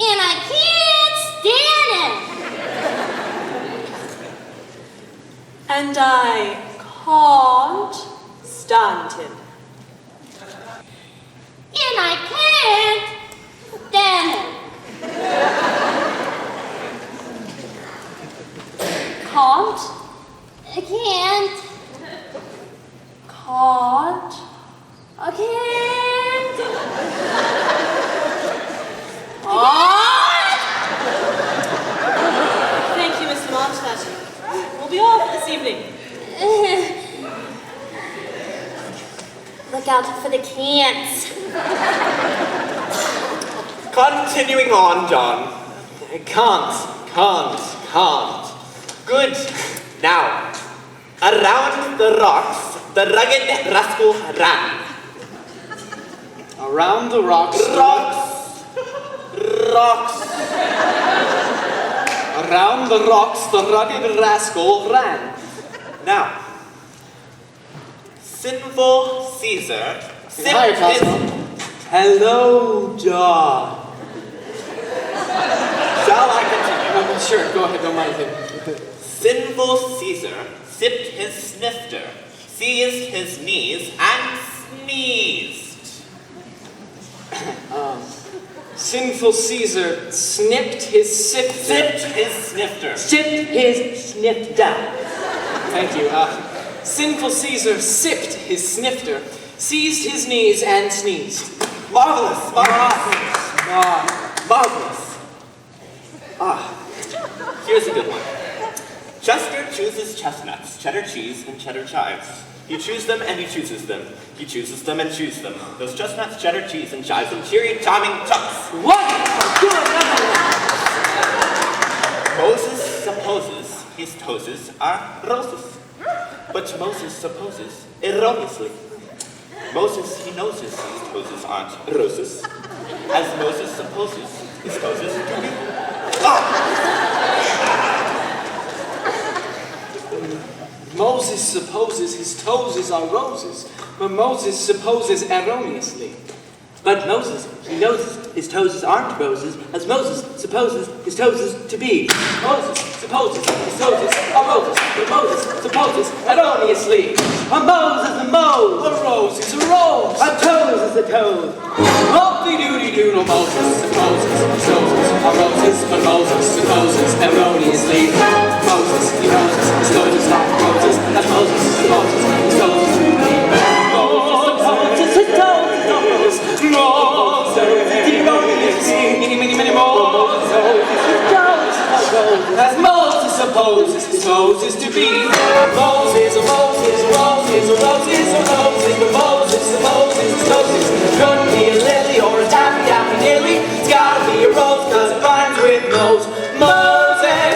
And I can't stand him. And I can't stand him. Can't? I can't. Can't? I can't. Thank you, Mr. Marchlet. We'll be off this evening. Look out for the cants. Continuing on, John. Can't. Good. Now, around the rocks, the rugged rascal ran. Around the rocks. Rocks. Around the rocks, the rugged rascal ran. Now, sinful Caesar Hi, Cosmo. Hello, John. Shall I continue? Sure, go ahead, don't mind him. Sinful Caesar sipped his snifter, seized his knees, and sneezed. Sinful Caesar snipped his sifter. Sipped his snifter. Sipped his snifter. Thank you. Sinful Caesar sipped his snifter, seized his knees, and sneezed. Marvelous. Here's a good one. Chester chooses chestnuts, cheddar cheese, and cheddar chives. He chews them and he chooses them. He chooses them and chews them. Those chestnuts, cheddar cheese, and chives, and cheery, charming chunks. Wonderful! Do another one! Moses supposes his toes are roses. But Moses supposes erroneously. Moses, he knows his toes aren't roses. As Moses supposes his toes to be. Moses supposes his toes are roses, but Moses supposes erroneously. But Moses, he knows his toes aren't roses, as Moses supposes his toes to be. Moses supposes his toes are roses, but Moses supposes erroneously. A Moses is a Mose, A rose is a rose. a toes is a toad. Hoppy-doody-doodle, Moses supposes his toes are roses, but Moses supposes erroneously. Moses, he knows his toes are roses, as Moses supposes his toes to be. Moses supposes his toes are roses. Many more. As Moses supposes his Moses to be. Moses, roses, roses, roses, roses, but Moses supposes his Moses couldn't be a lily or a taffy, taffy nearly. It's gotta be a rose, cause it rhymes with nose. Moses.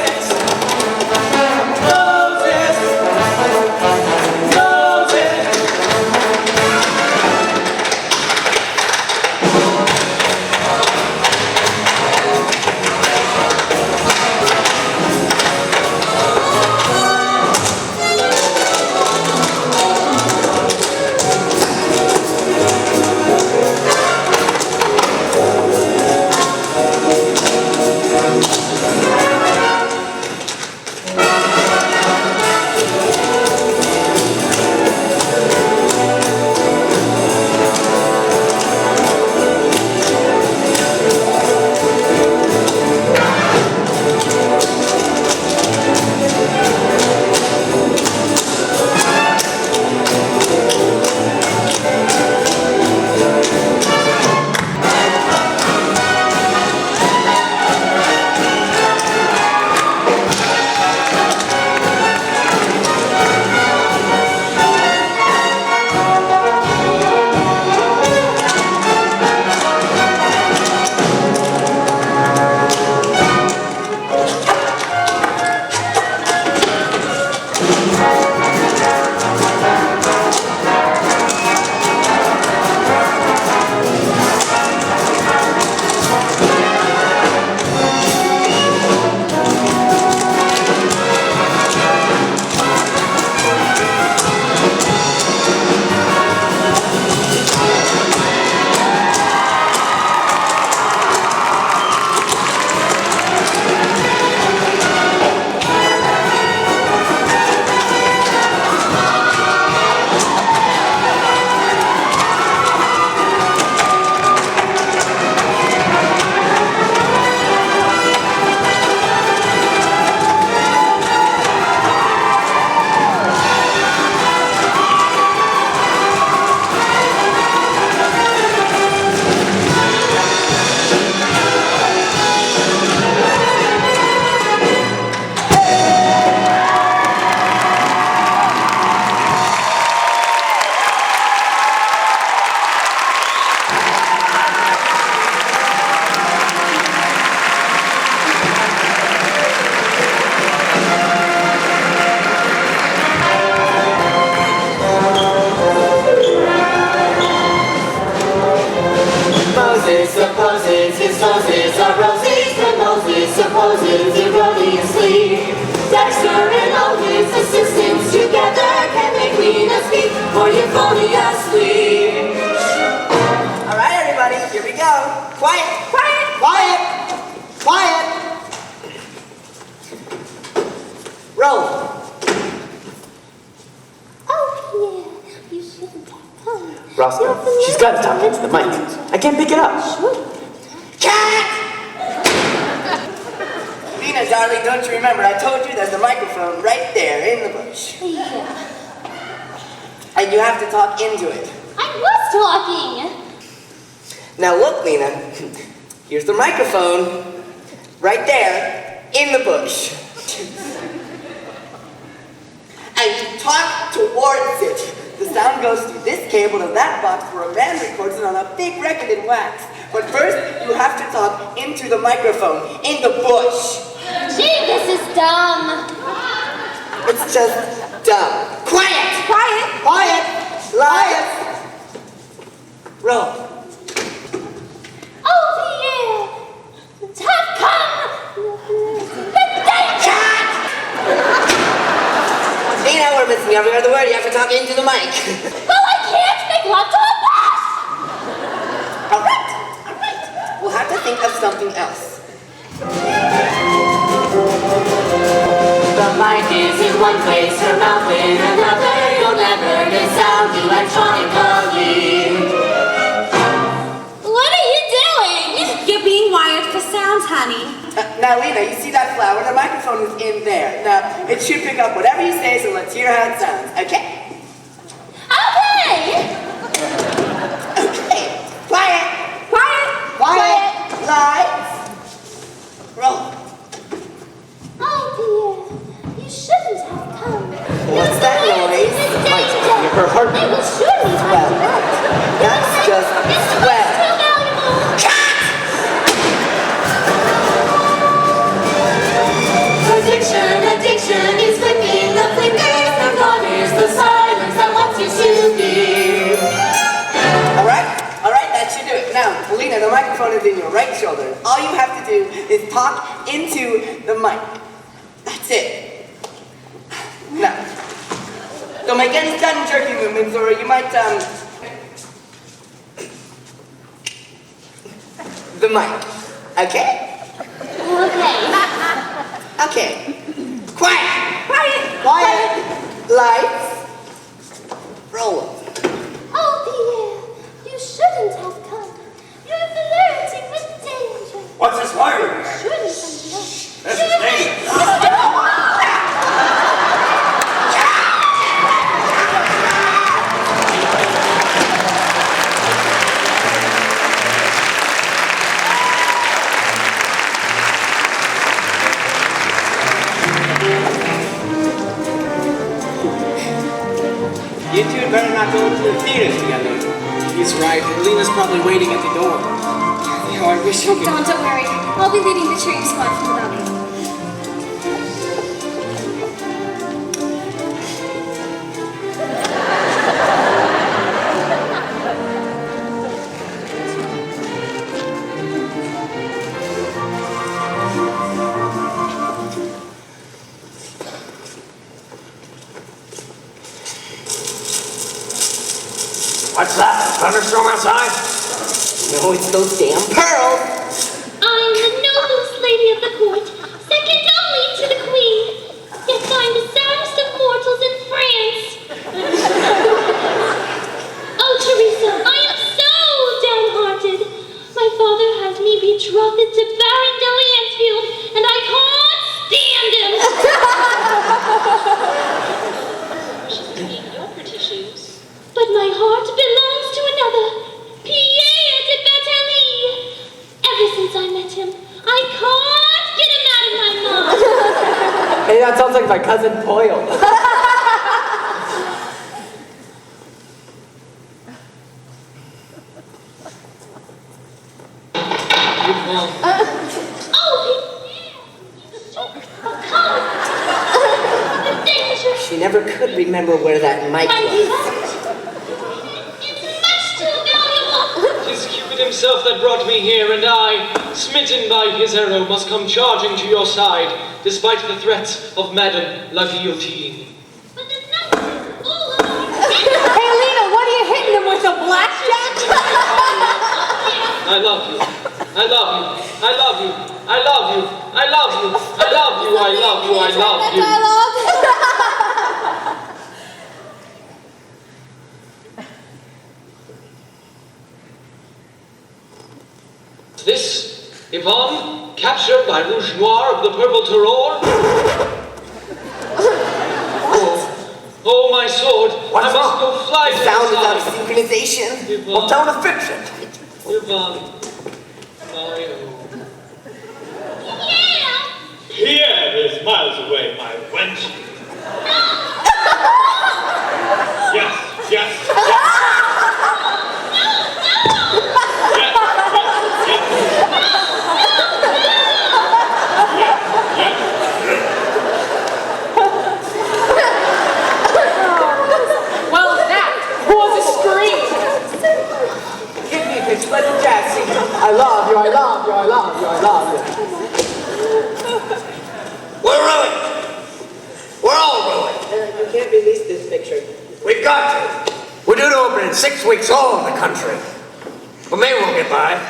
She's got to talk into the mic. I can't pick it up. Cat! Lena, darling, don't you remember? I told you there's a microphone right there in the bush. Yeah. And you have to talk into it. I was talking. Now look, Lena. Here's the microphone right there in the bush. talk towards it. The sound goes through this cable to that box where a man records it on a big record in wax. But first, you have to talk into the microphone, in the bush. Gee, this is dumb. It's just dumb. Quiet! Quiet. Quiet! Lights! Roll. Oh, yeah. Have come. The danger. Dina, we're missing every other word. You have to talk into the mic. Well, I can't make love to a bus. All right. We'll have to think of something else. The mic is in one place, her mouth in another. You'll never get sound electronically. What are you doing? You're being wired for sounds, honey. Now, Lena, you see that flower? The microphone is in there. Now, it should pick up whatever you say, so let's hear how it sounds. Okay? Okay. Okay. Quiet. Quiet. Quiet. Lights. Roll. Oh, dear. You shouldn't have come. What's that noise? Her heart. It was surely Well, that's just swell. too valuable. Addiction is flicking the flickers. The God is the silence that wants you to be. All right, that should do it. Now, Lena, the microphone is in your right shoulder. All you have to do is talk into the mic. That's it. Now, don't make any sudden jerky movements, or you might, the mic. Okay? Okay. Quiet! Quiet! Lights. Roll. Oh, dear. You shouldn't have come. You're flirting with danger. What's this word? Shouldn't have This is danger. You two had better not go to the theater together. He's right. Lena's probably waiting at the door. You know, I wish you could... Don't worry. I'll be leading the cheering squad from the lobby. What's that? Thunderstorm outside? No, it's those damn pearls. I'm the noblest lady of the court, second only to the queen. Yet I'm the saddest of mortals in France. Oh, Teresa, I am so downhearted. My father has me betrothed to Baron de Lansfield, and I can't stand him. Your pretty shoes. But my heart belongs to another, Pierre de Bataille. Ever since I met him, I can't get him out of my mind. Hey, that sounds like my cousin Boyle. The danger. She never could remember where that mic And was. it's much too valuable. 'Tis Cupid himself that brought me here, and I, smitten by his arrow, must come charging to your side, despite the threats of Madame la Guillotine. But the night is full of our Hey, Lena, what are you hitting him with, a blackjack? I love you. I love you. I love you. I love you. I love you. I love you. I love you. I love you. This Yvonne, captured by Rouge Noir of the Purple Terror? Oh, my sword. What's I must wrong? go fly to Sound the without side. synchronization. Well, tell them to fix it. Yvonne. Marion. Yeah. Here is miles away, my wench. No. I love you, I love you. We're ruined. We're all ruined. You can't release this picture. We've got to. We're due to open in 6 weeks all over the country. But maybe we'll get by.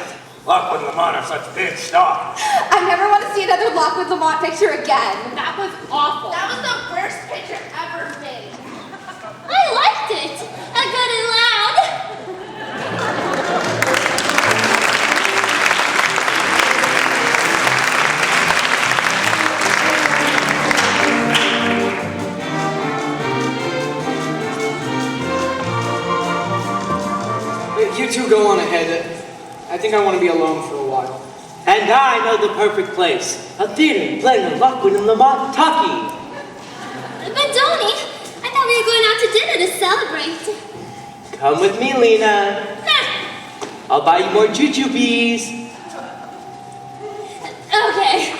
Lockwood and Lamont are such big stars. I never want to see another Lockwood Lamont picture again. That was awful. That was the worst picture ever made. I liked it. A good and loud. You two go on ahead. I think I want to be alone for a while. And I know the perfect place. A theater playing a Lockwood and Lamont talkie. But Donnie, I thought we were going out to dinner to celebrate. Come with me, Lena. I'll buy you more jujubes. Okay.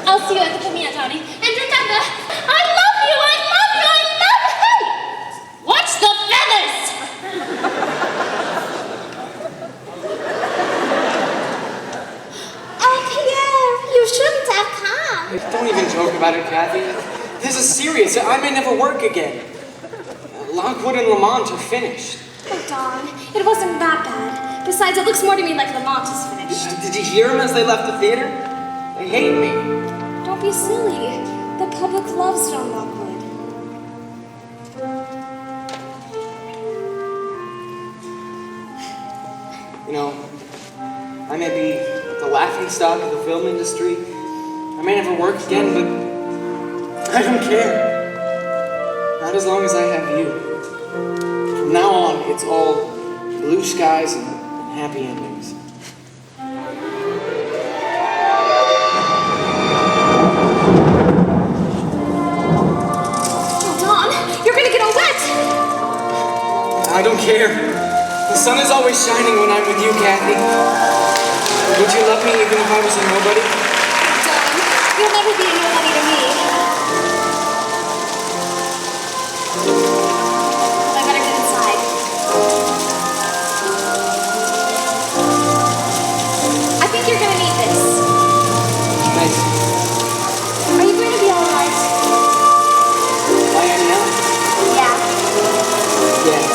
I'll see you at the premiere, Donnie. And remember, I love you, I love you, I love you! Hey! Watch the feathers! Oh, Pierre, you shouldn't have come. Don't even joke about it, Kathy. This is serious. I may never work again. Lockwood and Lamont are finished. Oh, Don, it wasn't that bad. Besides, it looks more to me like Lamont is finished. Did you hear them as they left the theater? They hate me. Don't be silly. The public loves John Lockwood. You know, I may be the laughingstock of the film industry. I may never work again, but I don't care. Not as long as I have you. From now on, it's all blue skies and happy endings. Oh, Don, you're gonna get all wet. I don't care. The sun is always shining when I'm with you, Kathy. Would you love me even if I was a nobody? Don, you'll never be a nobody to me. I better get inside. I think you're gonna need this. Nice. Are you going to be alright? I am now? Yeah. Yeah.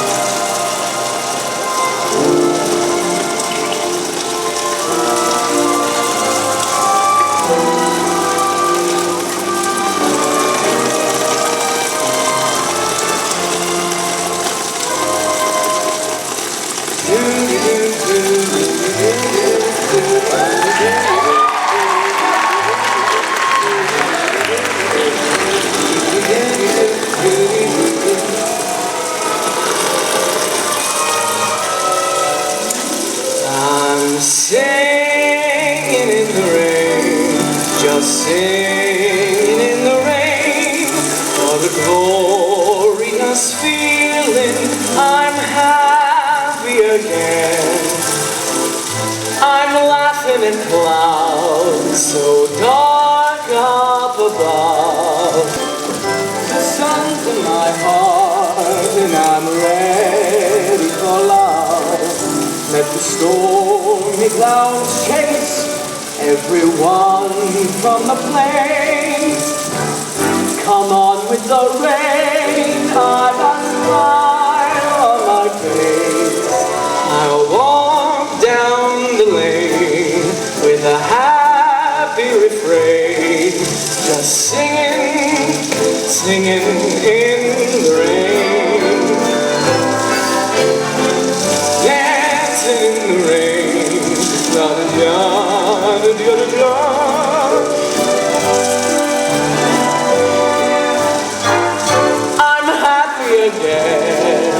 I'm singing in the rain, just singing in the rain, for the glorious feeling I'm happy again. I'm laughing in clouds so dark up above. The sun's in my heart and I'm ready for love. Let the stormy clouds chase everyone from the plains. Come on with the rain, I've a smile on my face. I'll walk down the lane with a happy refrain, just singing, singing in the rain, dancing in the rain, la da da da da da. I'm happy again.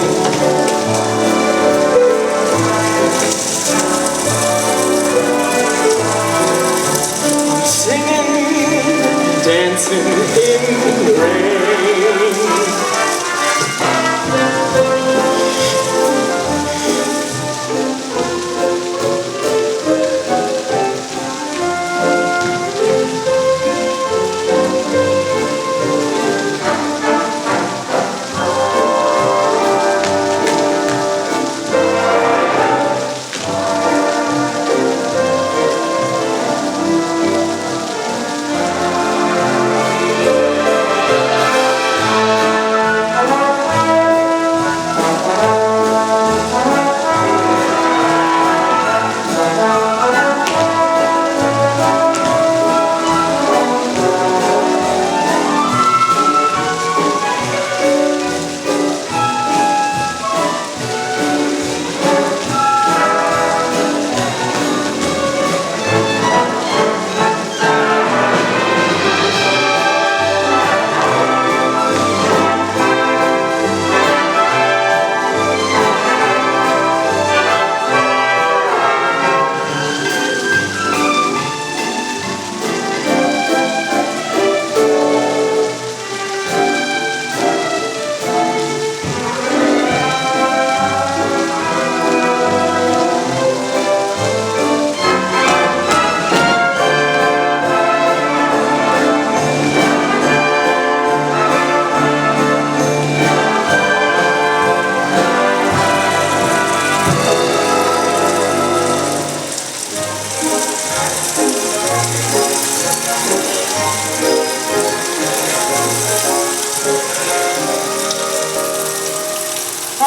I'm singing, dancing in the rain.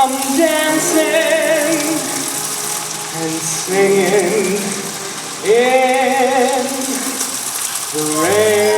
come dancing and singing in the rain.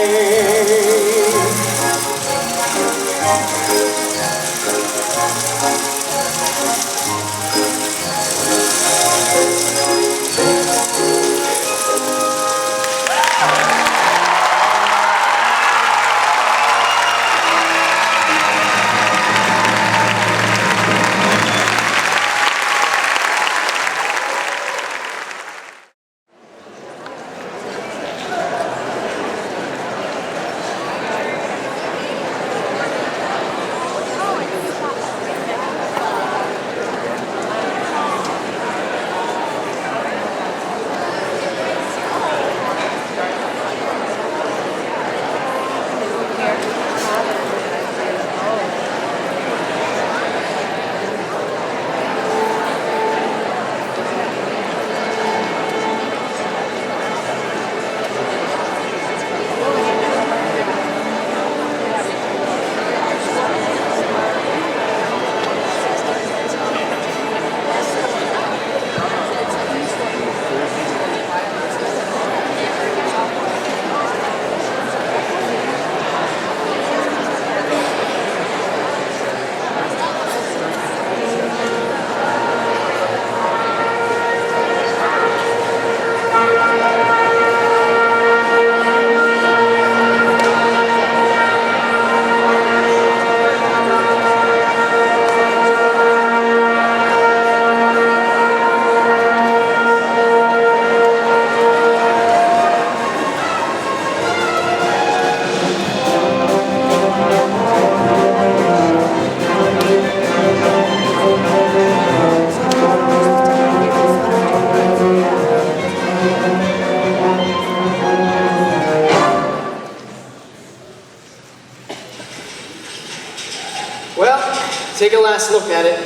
Take a last look at it.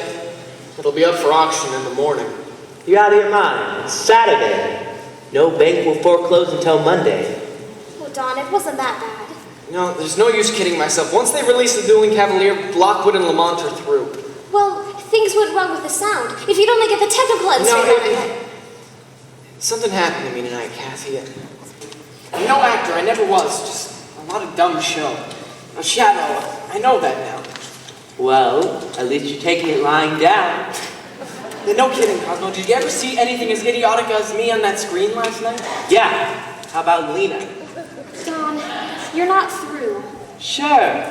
It'll be up for auction in the morning. You're out of your mind. It's Saturday. No bank will foreclose until Monday. Oh, Don, it wasn't that bad. No, there's no use kidding myself. Once they release the Dueling Cavalier, Lockwood and Lamont are through. Well, things went wrong with the sound. If you'd only get the technical end straight on it. Something happened to me tonight, Kathy. I'm no actor. I never was. Just a lot of dumb show. A shadow. I know that now. Well, at least you're taking it lying down. No kidding, Cosmo. Did you ever see anything as idiotic as me on that screen last night? Yeah. How about Lena? Don, you're not through. Sure.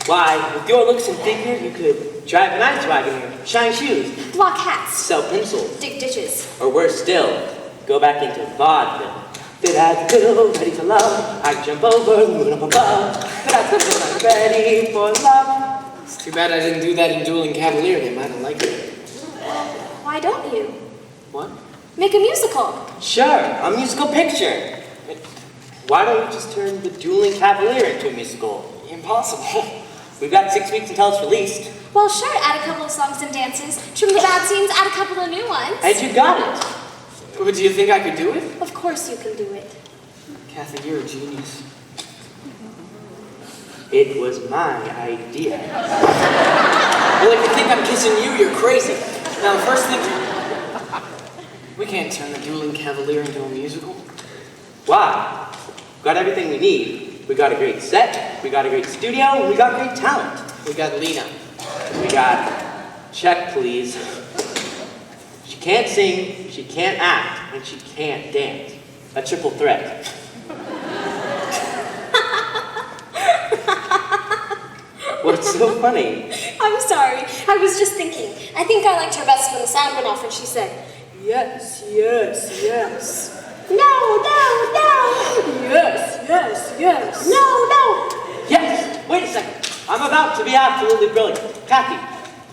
Why, with your looks and figure, you could drive an ice wagon or shine shoes. Block hats. Sell pencils. Dig ditches. Or worse still, go back into vaudeville. Fit as a fiddle, ready for love. I jump over, moving up above. Fit as a fiddle, I'm ready for love. It's too bad I didn't do that in Dueling Cavalier. They might have liked it. Why don't you? What? Make a musical. Sure, a musical picture. Why don't we just turn the Dueling Cavalier into a musical? Impossible. We've got 6 weeks until it's released. Well, sure, add a couple of songs and dances. Trim the bad scenes, add a couple of new ones. And you got it. But do you think I could do it? Of course you can do it. Kathy, you're a genius. It was my idea. Well, if you think I'm kissing you, you're crazy. Now, first thing... We can't turn the Dueling Cavalier into a musical. Why? We've got everything we need. We got a great set, we got a great studio, and we got great talent. We got Lena. We got... Check, please. She can't sing, she can't act, and she can't dance. A triple threat. What's so funny? I'm sorry. I was just thinking. I think I liked her best when the sound went off and she said, Yes, yes, yes. No, no, no. Yes, yes, yes. No, no. Yes! Wait a second. I'm about to be absolutely brilliant. Kathy,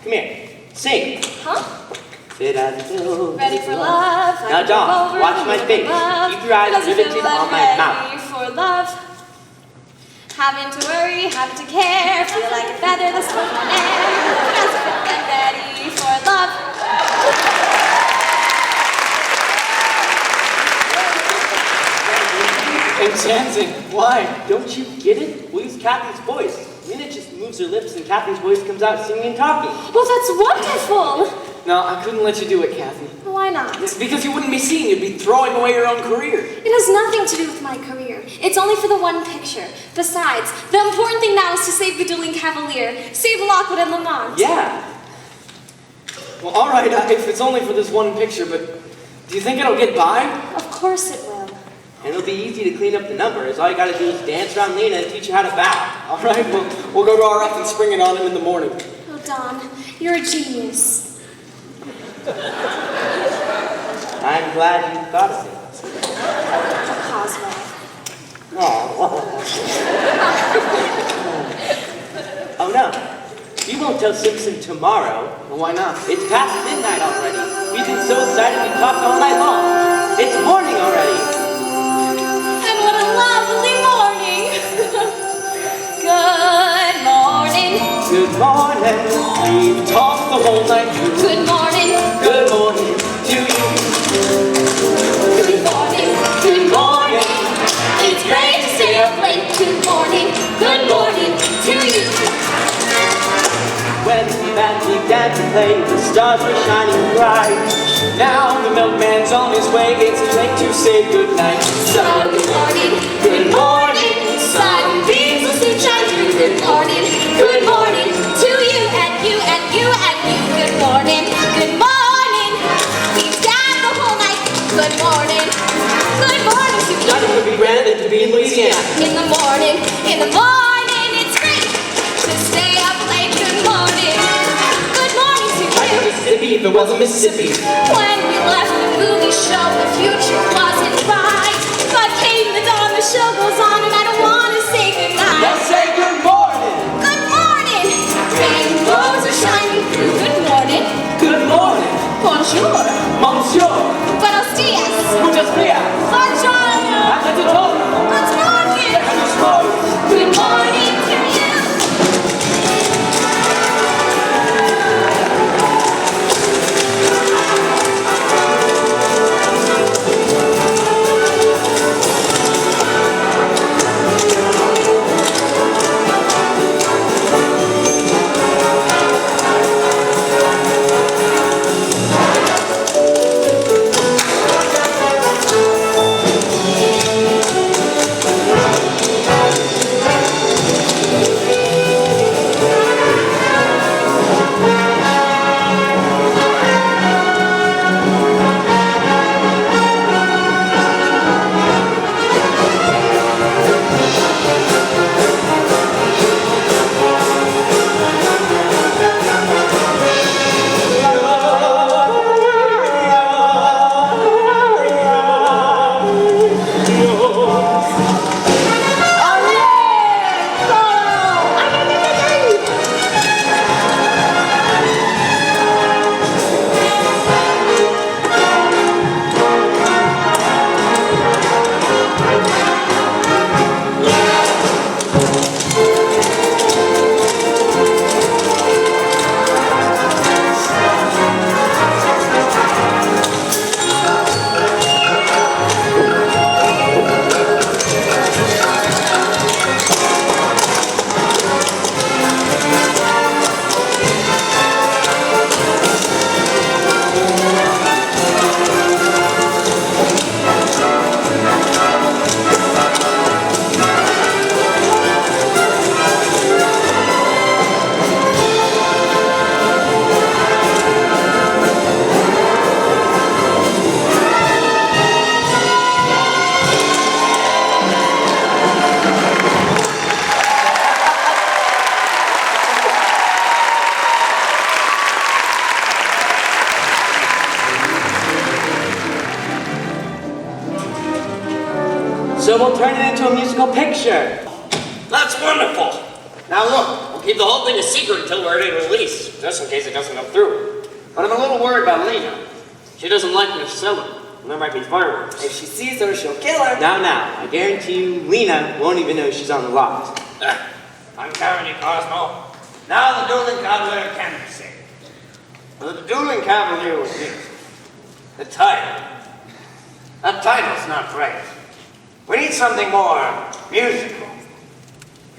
come here. Sing. Huh? Fit as a fiddle. Ready for love. Now, Dawn, watch my face. Keep your eyes riveted on my mouth. Ready for love. Having to worry, having to care. Feel like a feather that's floating on air. Just feeling ready for love. Enchanting. Why? Don't you get it? We'll use Kathy's voice. Lena just moves her lips and Kathy's voice comes out singing and talking. Well, that's wonderful. No, I couldn't let you do it, Kathy. Why not? It's because you wouldn't be seen. You'd be throwing away your own career. It has nothing to do with my career. It's only for the one picture. Besides, the important thing now is to save the dueling cavalier, save Lockwood and Lamont. Yeah. Well, all right, if it's only for this one picture, but do you think it'll get by? Of course it will. And it'll be easy to clean up the numbers. All you gotta do is dance around Lena and teach her how to bow. All right, we'll go to RF and spring it on him in the morning. Oh, Don, you're a genius. I'm glad you thought of it. Cosmo. Oh no. You won't tell Simpson tomorrow. Well, why not? It's past midnight already. We've been so excited we talked all night long. It's morning already. And what a lovely morning. Good morning. Good morning. We've talked the whole night through. Good morning. Good morning to you. Good morning. Good morning. It's great to stay up late. Good morning. Good morning to you. When the band began to play, the stars were shining bright. Now the milkman's on his way. It's late to say goodnight. So good morning. Good morning. Sunbeams will soon shine through. Good morning. Good morning to you and you and you and you. Good morning. Good morning. We've danced the whole night. Good morning. Good morning to you. Thought it would be grand and to be in Louisiana. In the morning, it's great to stay up late. Good morning. Good morning to Like you. Mississippi if it wasn't Mississippi. When we left the movie show, the future wasn't right. But came the dawn, the show goes on, and I don't want to say goodnight. Let's say good morning. Good morning. Rainbows are shining through. Good morning. Good morning. Bonjour. Monsieur. Buenos dias. Muchas gracias. Bonjour. Hasta de todo. Good morning. Good morning to you. So we'll turn it into a musical picture. That's wonderful. Now look, we'll keep the whole thing a secret until we're ready to release, just in case it doesn't go through. But I'm a little worried about Lena. She doesn't like Miss Selig, and there might be fireworks. If she sees her, she'll kill her. Now, I guarantee you, Lena won't even know she's on the lot. I'm carrying you, Cosmo. Now the dueling cavalier can be saved. Well, the dueling cavalier was me. The title. That title's not right. We need something more musical.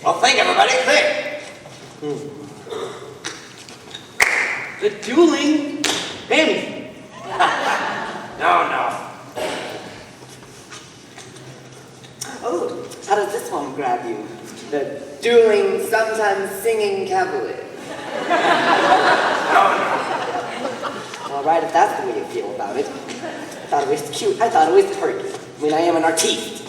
Well, think, everybody, think. The dueling Amy. No. Oh, how does this one grab you? The dueling, sometimes singing cavalier. No. All right, if that's the way you feel about it. I thought it was cute. I thought it was turkey. I mean, I am an artiste.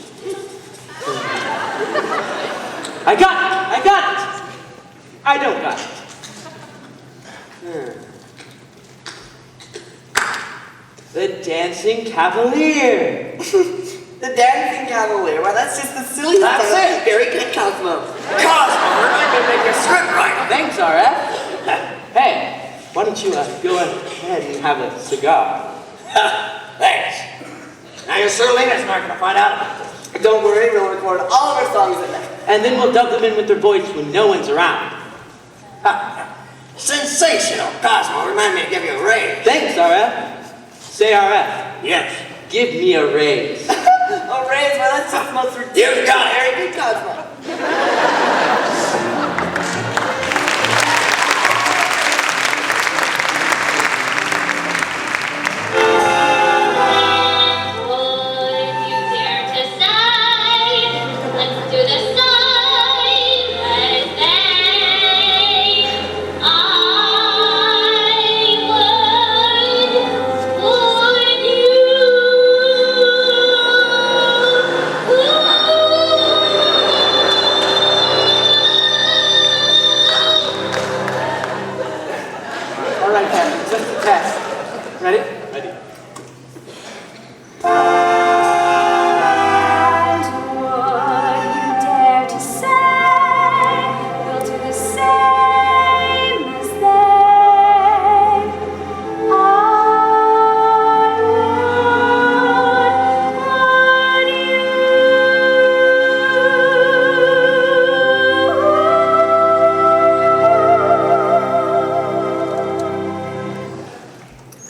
I got it! I don't got it. The Dancing Cavalier. The Dancing Cavalier. Well, that's just the silliest That's thing. it. Very good, Cosmo. Cosmo, remember to make your script right. Thanks, RF. Hey, why don't you go ahead and have a cigar? Thanks. Now, you're sure Lena's not going to find out about this. Don't worry, we'll record all of our songs at night. And then we'll dub them in with their voice when no one's around. Sensational. Cosmo, remind me to give you a raise. Thanks, RF. Say RF. Yes. Give me a raise. Oh, raise, well, that's just the most ridiculous. You've got it. Very good, Cosmo.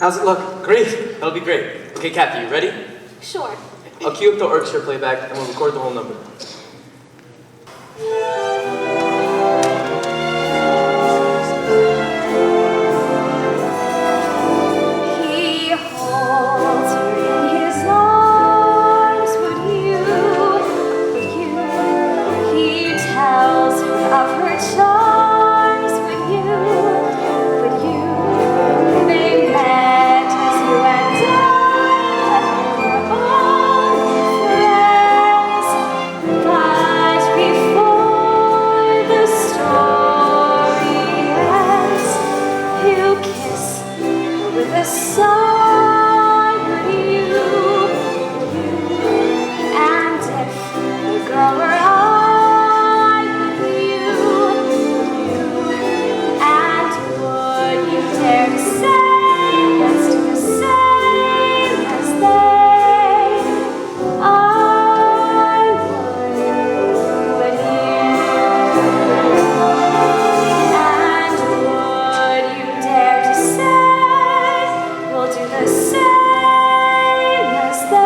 How's it look? Great. That'll be great. Okay, Kathy, you ready? Sure. I'll cue up the orchestra playback and we'll record the whole number. He holds her in his arms. Would you? He tells her of her charms. Would you? They met as you and I were all friends. But before the story ends, you kiss with a sigh. Would you? And if the girl were I, would you? And would you dare to say yes to the same as they? I would you? And would you dare to say we'll do the same as they?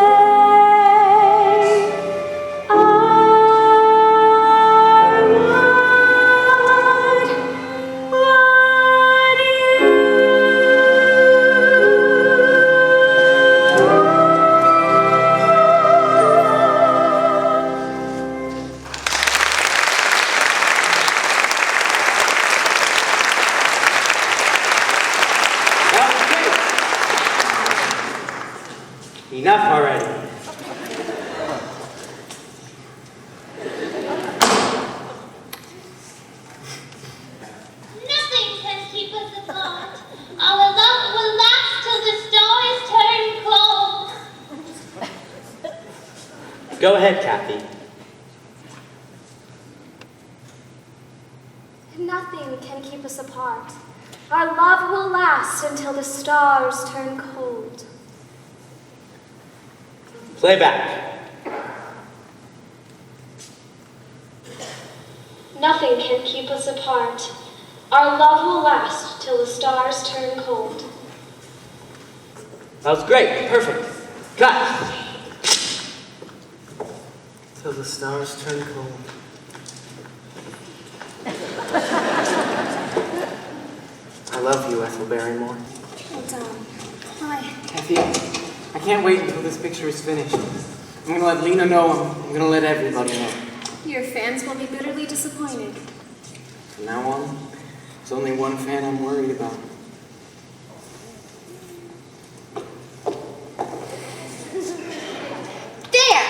Enough already. Nothing can keep us apart. Our love will last till the stars turn cold. Go ahead, Kathy. Nothing can keep us apart. Our love will last until the stars turn cold. Playback. Nothing can keep us apart. Our love will last till the stars turn cold. That was great. Perfect. Cut. till the stars turn cold. I love you, Ethel Barrymore. Oh, Don. Hi. Kathy, I can't wait until this picture is finished. I'm gonna let Lena know. I'm gonna let everybody know. Your fans will be bitterly disappointed. From now on, there's only one fan I'm worried about. There!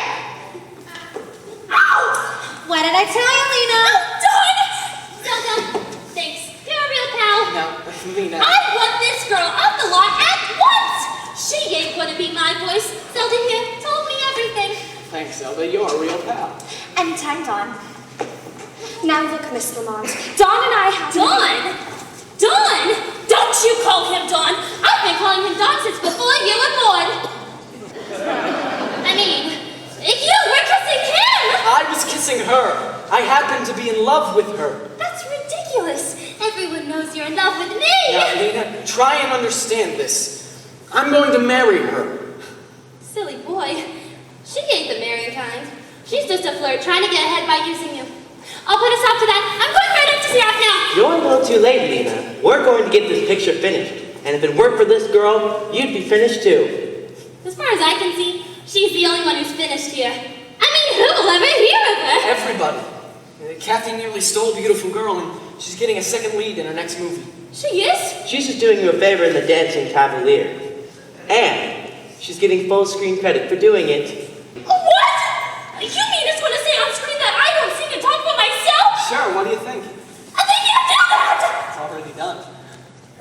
Ow! What did I tell you, Lena? Zelda, thanks. You're a real pal. Now, Lena. I want this girl off the lot at once. She ain't gonna be my voice. Zelda here told me everything. Thanks, Zelda. You're a real pal. Anytime, Don. Now look, Miss Lamont. Don and I have Don? Don? Don't you call him Don. I've been calling him Don since before you were born. I mean, you were kissing him. I was kissing her. I happened to be in love with her. That's ridiculous. Everyone knows you're in love with me. Now, Lena, try and understand this. I'm going to marry her. Silly boy. She ain't the marrying kind. She's just a flirt trying to get ahead by using you. I'll put a stop to that. I'm going right up to the app now. You're a little too late, Lena. We're going to get this picture finished. And if it weren't for this girl, you'd be finished too. As far as I can see, she's the only one who's finished here. I mean, who will ever hear of her? Everybody. Kathy nearly stole Beautiful Girl, and she's getting a second lead in her next movie. She is? She's just doing you a favor in The Dancing Cavalier. And she's getting full screen credit for doing it. What? You mean it's going to say on screen that I don't sing and talk for myself? Sure, what do you think? They can't do that! It's already done.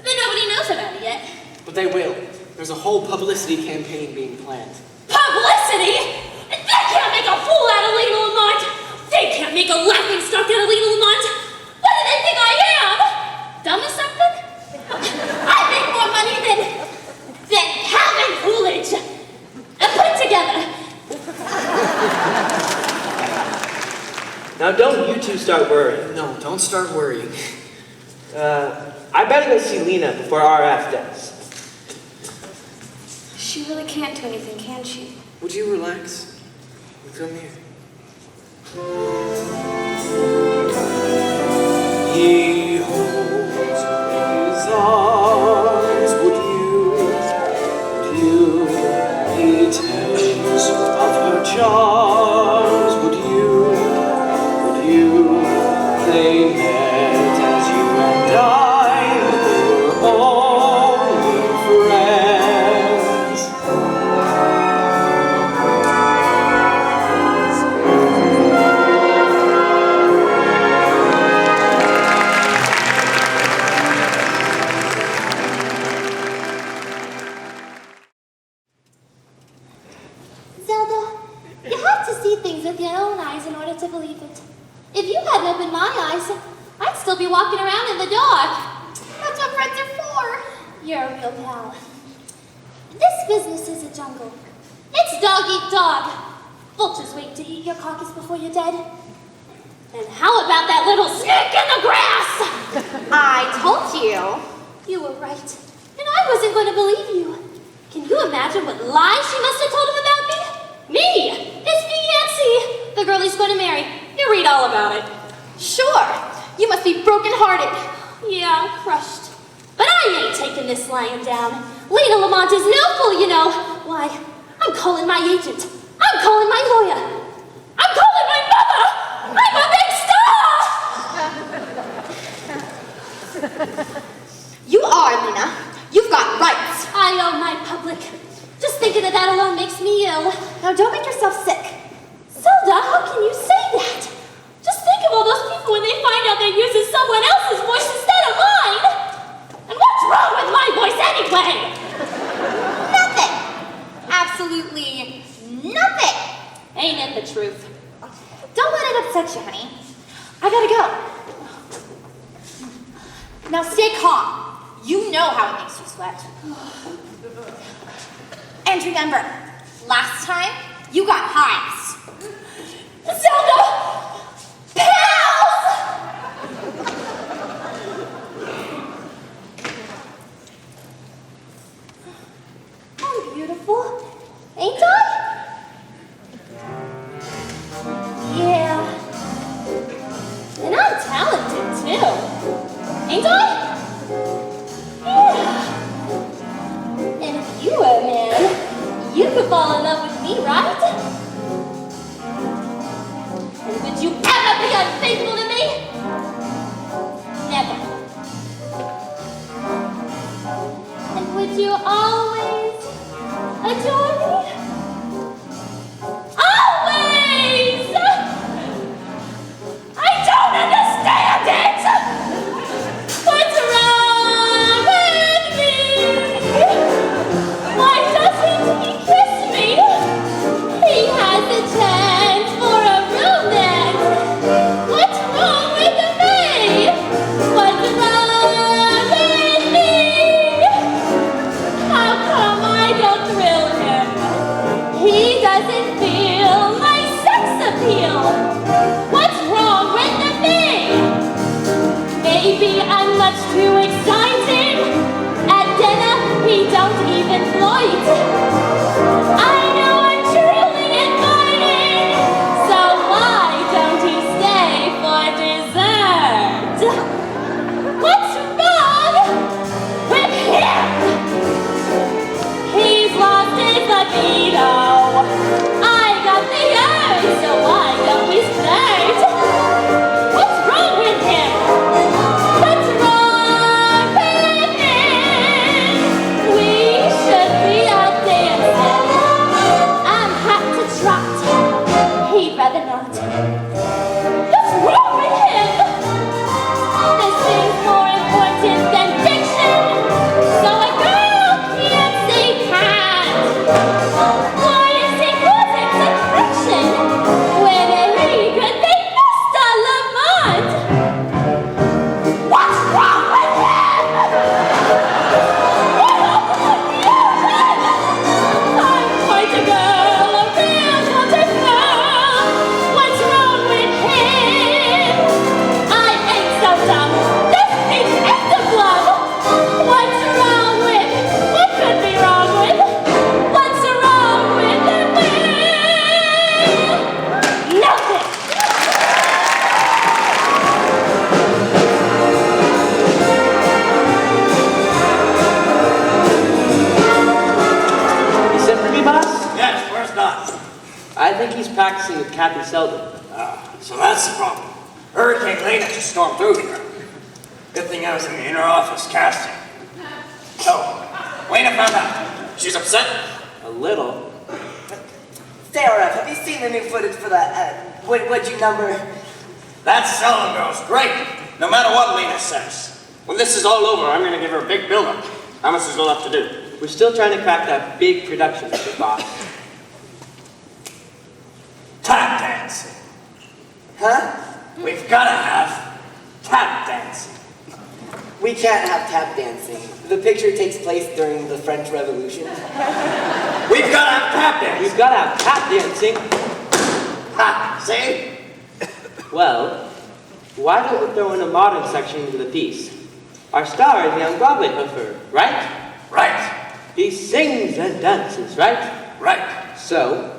Then nobody knows about it yet. But they will. There's a whole publicity campaign being planned. Publicity? They can't make a fool out of Lena Lamont! They can't make a laughing stock out of Lena Lamont! What do they think I am? Dumb or something? I make more money than Calvin Coolidge! Put it together! Now don't you two start worrying. No, don't start worrying. I better go see Lena before RF does. She really can't do anything, can she? Would you relax? Come here. He holds his arms, would you? He tells of her charms, would you? They met as you and I were only friends. Zelda, you have to see things with your own eyes in order to believe it. If you hadn't opened my eyes, I'd still be walking around in the dark. That's what friends are for. You're a real pal. This business is a jungle. It's dog eat dog. Vultures wait to eat your carcass before you're dead. And how about that little snake in the grass? I told you. You were right. And I wasn't going to believe you. Can you imagine what lies she must have told him about me? Me! His fiancée! The girl he's going to marry. You read all about it. Sure. You must be broken-hearted. Yeah, I'm crushed. But I ain't taking this lying down. Lena Lamont is no fool, you know. Why, I'm calling my agent. I'm calling my lawyer. I'm calling my mother. I'm a big star! You are, Lena. You've got rights. I own my public. Just thinking of that alone makes me ill. Now don't make yourself sick. Zelda, how can you say that? Just think of all those people when they find out they're using someone else's voice instead of mine. And what's wrong with my voice anyway? Nothing. Absolutely nothing. Ain't it the truth? Don't let it upset you, honey. I gotta go. Now stay calm. You know how it makes you sweat. And remember, last time, you got hives. Zelda! Pals! I'm beautiful, ain't I? too exciting. At dinner, he don't even float. I know I'm truly inviting, so why don't he stay for dessert? What's wrong with him? He's lost his libido. I got the urge, so why don't we flirt? What's wrong with him? What's wrong with him? We should be out dancing. I'm hot to trot. He'd rather not. What's wrong with him? This seems more important than fiction. So a girl can't say can't. Why is he causing such friction when he could be Mr. Lamont? What's wrong with him? What a confusion! I'm quite a girl, a real naughty girl. What's wrong with him? I ain't so dumb. This speech is the plum. What's wrong with? What could be wrong with? What's wrong with me? Nothing. You sent for me, boss? Yes, where's Don? I think he's practicing with Kathy Selden. So that's the problem. Hurricane Lena just stormed through here. Good thing I was in the inner office casting. So, Lena found out. She's upset? A little. Sarah, have you seen the new footage for that, what'd you number? That Selling girl's great, no matter what Lena says. When this is all over, I'm gonna give her a big build-up. How much is there left to do? We're still trying to crack that big production, Mr. Boss. Tap dancing. Huh? We've gotta have tap dancing. We can't have tap dancing. The picture takes place during the French Revolution. We've gotta have tap dancing. We've got to have tap dancing. Ha, see? Well, why don't we throw in a modern section into the piece? Our star is a young Broadway hoofer, right? Right. He sings and dances, right? Right. So,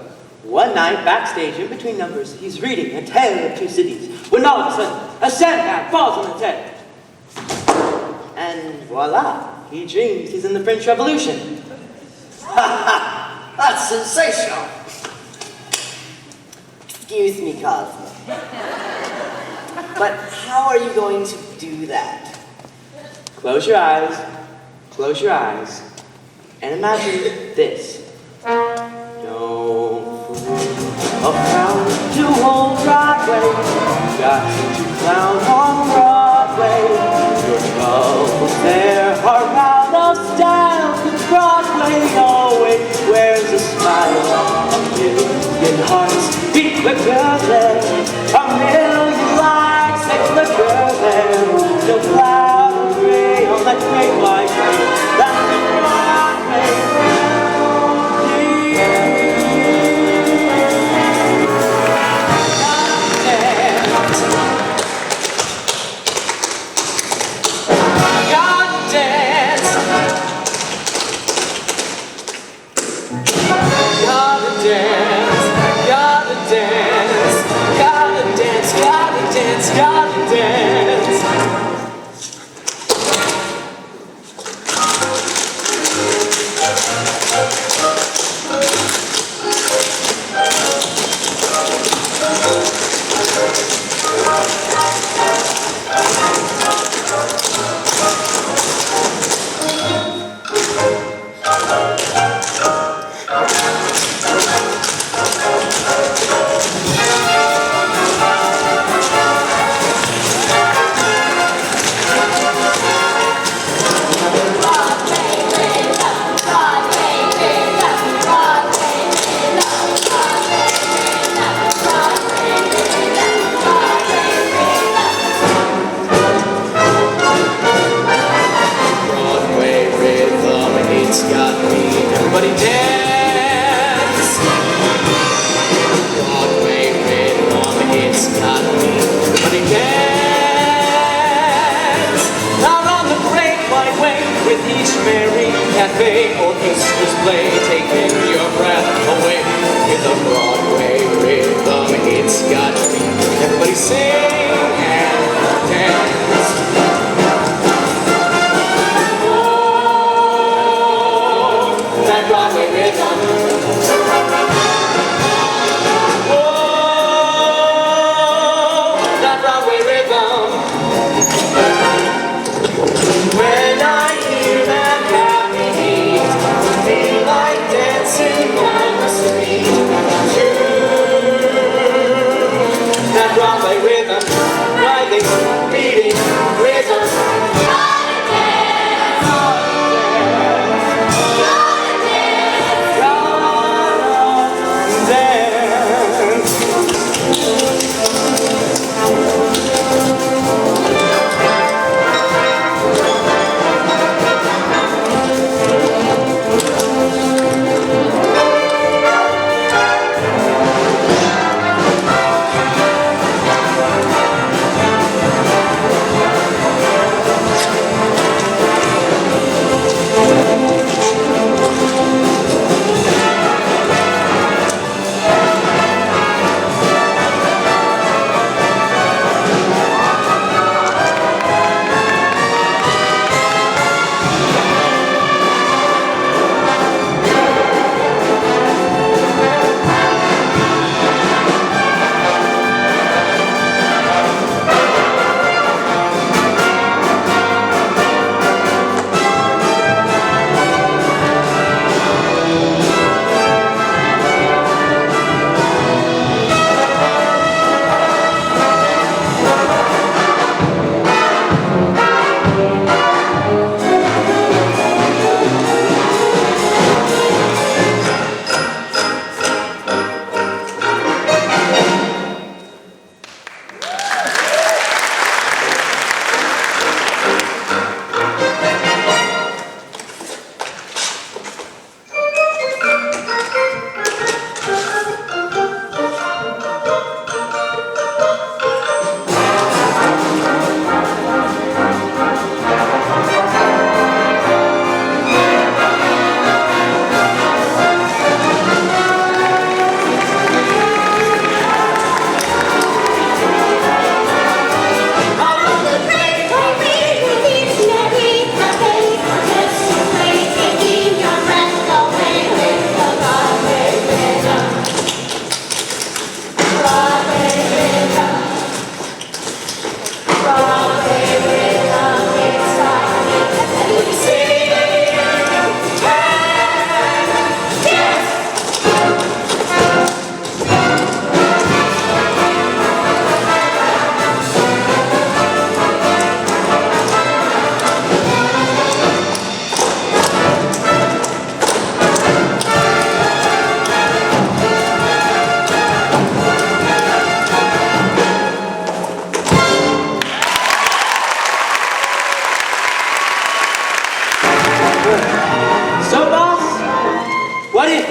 one night backstage in between numbers, he's reading A Tale of Two Cities, when all of a sudden, a sandbag falls on his head. And voila, he dreams he's in the French Revolution. That's sensational. Excuse me, Cosmo. But how are you going to do that? Close your eyes, and imagine this. Don't a crown to old Broadway, got to clown on Broadway. Your troubles there are out of style. Broadway always wears a smile. A million hearts beat quicker than a million lights that flicker there. The cloud of gray on that great white way. That's the Broadway.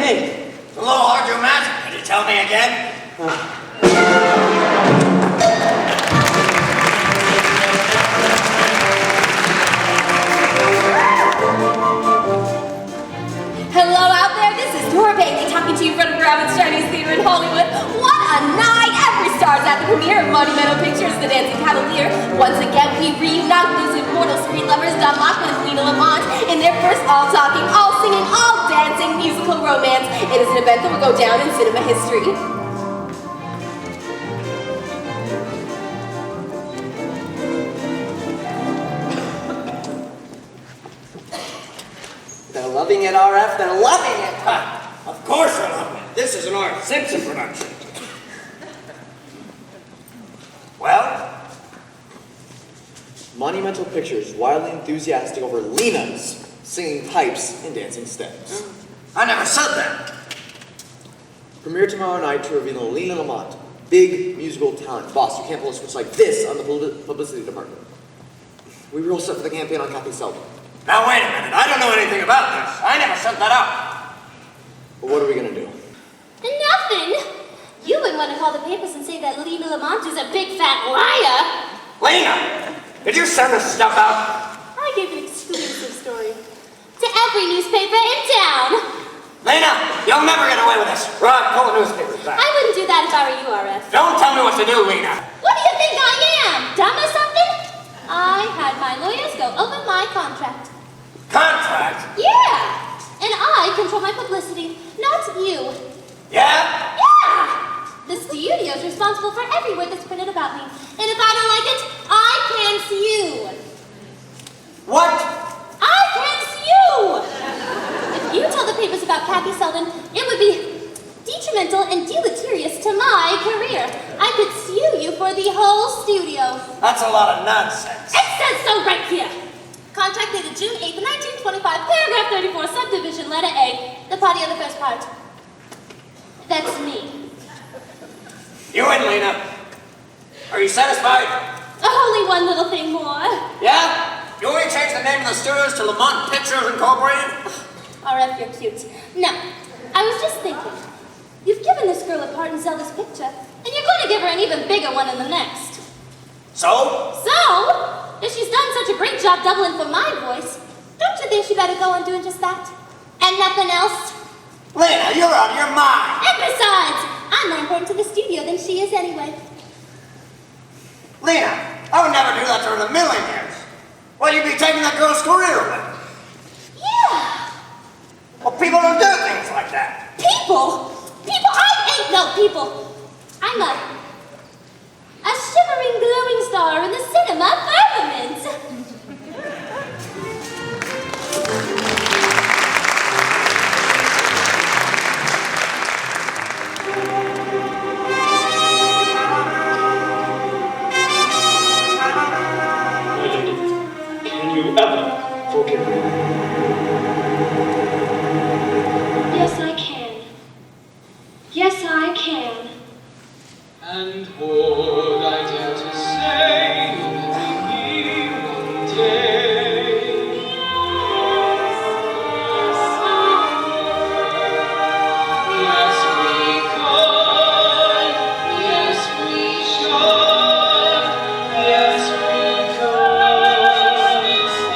Hey. It's a little hard to imagine. Could you tell me again? Hello out there, this is Dora Bailey talking to you from Grauman's Chinese Theater in Hollywood. What a night! Every star's at the premiere of Monumental Pictures' The Dancing Cavalier. Once again, we reunite those immortal screen lovers Don Lockman and Lena Lamont in their first all-talking, all-singing, all-dancing musical romance. It is an event that will go down in cinema history. They're loving it, RF. They're loving it. Of course they're loving it. This is an Art Simpson production. Well? Monumental Pictures wildly enthusiastic over Lena's singing pipes and dancing steps. I never said that. Premiere tomorrow night to reveal Lena Lamont. Big musical talent. Boss, you can't pull a switch like this on the publicity department. We were all set for the campaign on Kathy Selden. Now wait a minute. I don't know anything about this. I never sent that out. But what are we gonna do? Nothing. You wouldn't want to call the papers and say that Lena Lamont is a big fat liar. Lena! Did you send this stuff out? I gave an exclusive story to every newspaper in town. Lena, you'll never get away with this. Rod, pull the newspapers back. I wouldn't do that if I were you, RF. Don't tell me what to do, Lena. What do you think I am? Dumb or something? I had my lawyers go over my contract. Contract? Yeah! And I control my publicity, not you. Yeah? Yeah! The studio's responsible for every word that's printed about me. And if I don't like it, I can sue. What? I can sue! If you tell the papers about Kathy Selden, it would be detrimental and deleterious to my career. I could sue you for the whole studio. That's a lot of nonsense. It says so right here. Contract dated June 8th, 1925, paragraph 34, subdivision, letter A, the party of the first part. That's me. You win, Lena. Are you satisfied? Only one little thing more. Yeah? You want me to change the name of the studios to Lamont Pictures Incorporated? RF, you're cute. No, I was just thinking. You've given this girl a part in Zelda's picture, and you're going to give her an even bigger one in the next. So? So? If she's done such a great job doubling for my voice, don't you think she better go on doing just that? And nothing else? Lena, you're out of your mind. And besides, I'm more important to the studio than she is anyway. Lena, I would never do that to her in a million years. Well, you'd be taking that girl's career away. Yeah. Well, people don't do things like that. People? People? I ain't no people. I'm a shimmering, glowing star in the cinema firmament. Can you ever forgive me? Yes, I can. Yes, I can. And would I dare to say that we one day yes we could, yes we should, yes we could,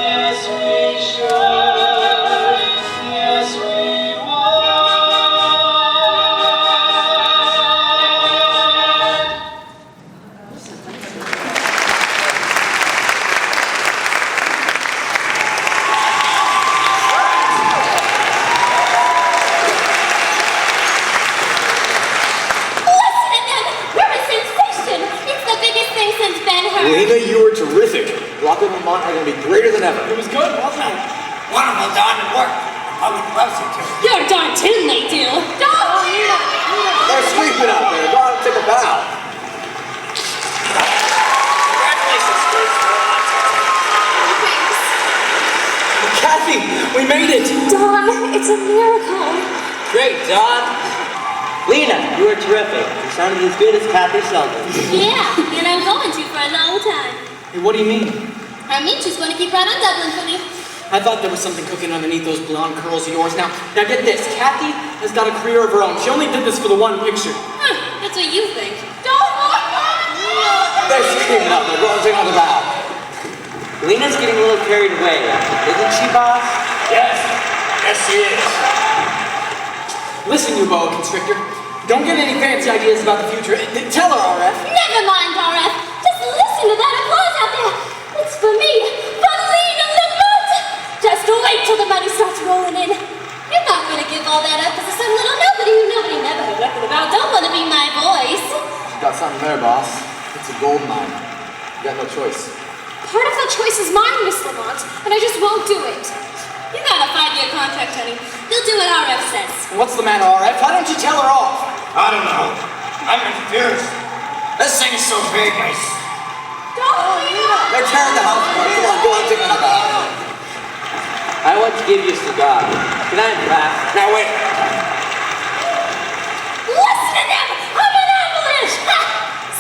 yes we should, yes we would. Lena, you were terrific. Rocket and Lamont are going to be greater than ever. It was good, wasn't it? Wonderful, Don. It worked. Public loves you too. You're darn tootin' they do. They're sleeping out there. Go out and take a bow. Congratulations, Bruce. Kathy, we made it. Don, it's a miracle. Great, Don. Lena, you were terrific. You sounded as good as Kathy Selden. Yeah, and I'm going to for a long time. Hey, what do you mean? I mean she's going to keep right on doubling for me. I thought there was something cooking underneath those blonde curls of yours. Now get this. Kathy has got a career of her own. She only did this for the one picture. That's what you think. They're screaming up. They're rolling on the bow. Lena's getting a little carried away, isn't she, boss? Yes. Yes, she is. Listen, you boa constrictor. Don't get any fancy ideas about the future. Tell her, RF. Never mind, RF. Just listen to that applause out there. It's for me, for Lena Lamont. Just wait till the money starts rolling in. You're not going to give all that up to some little nobody who nobody never heard nothing about. Don't want to be my voice. You got something there, boss. It's a gold mine. You got no choice. Part of that choice is mine, Miss Lamont, and I just won't do it. You got a 5-year contract, honey. You'll do what RF says. What's the matter, RF? Why don't you tell her off? I don't know. I'm confused. This thing is so big, They're tearing the house apart. Come on, go on, take another out. I want to give you a cigar. Can I laugh? Now wait. Listen to them! I'm an avalanche!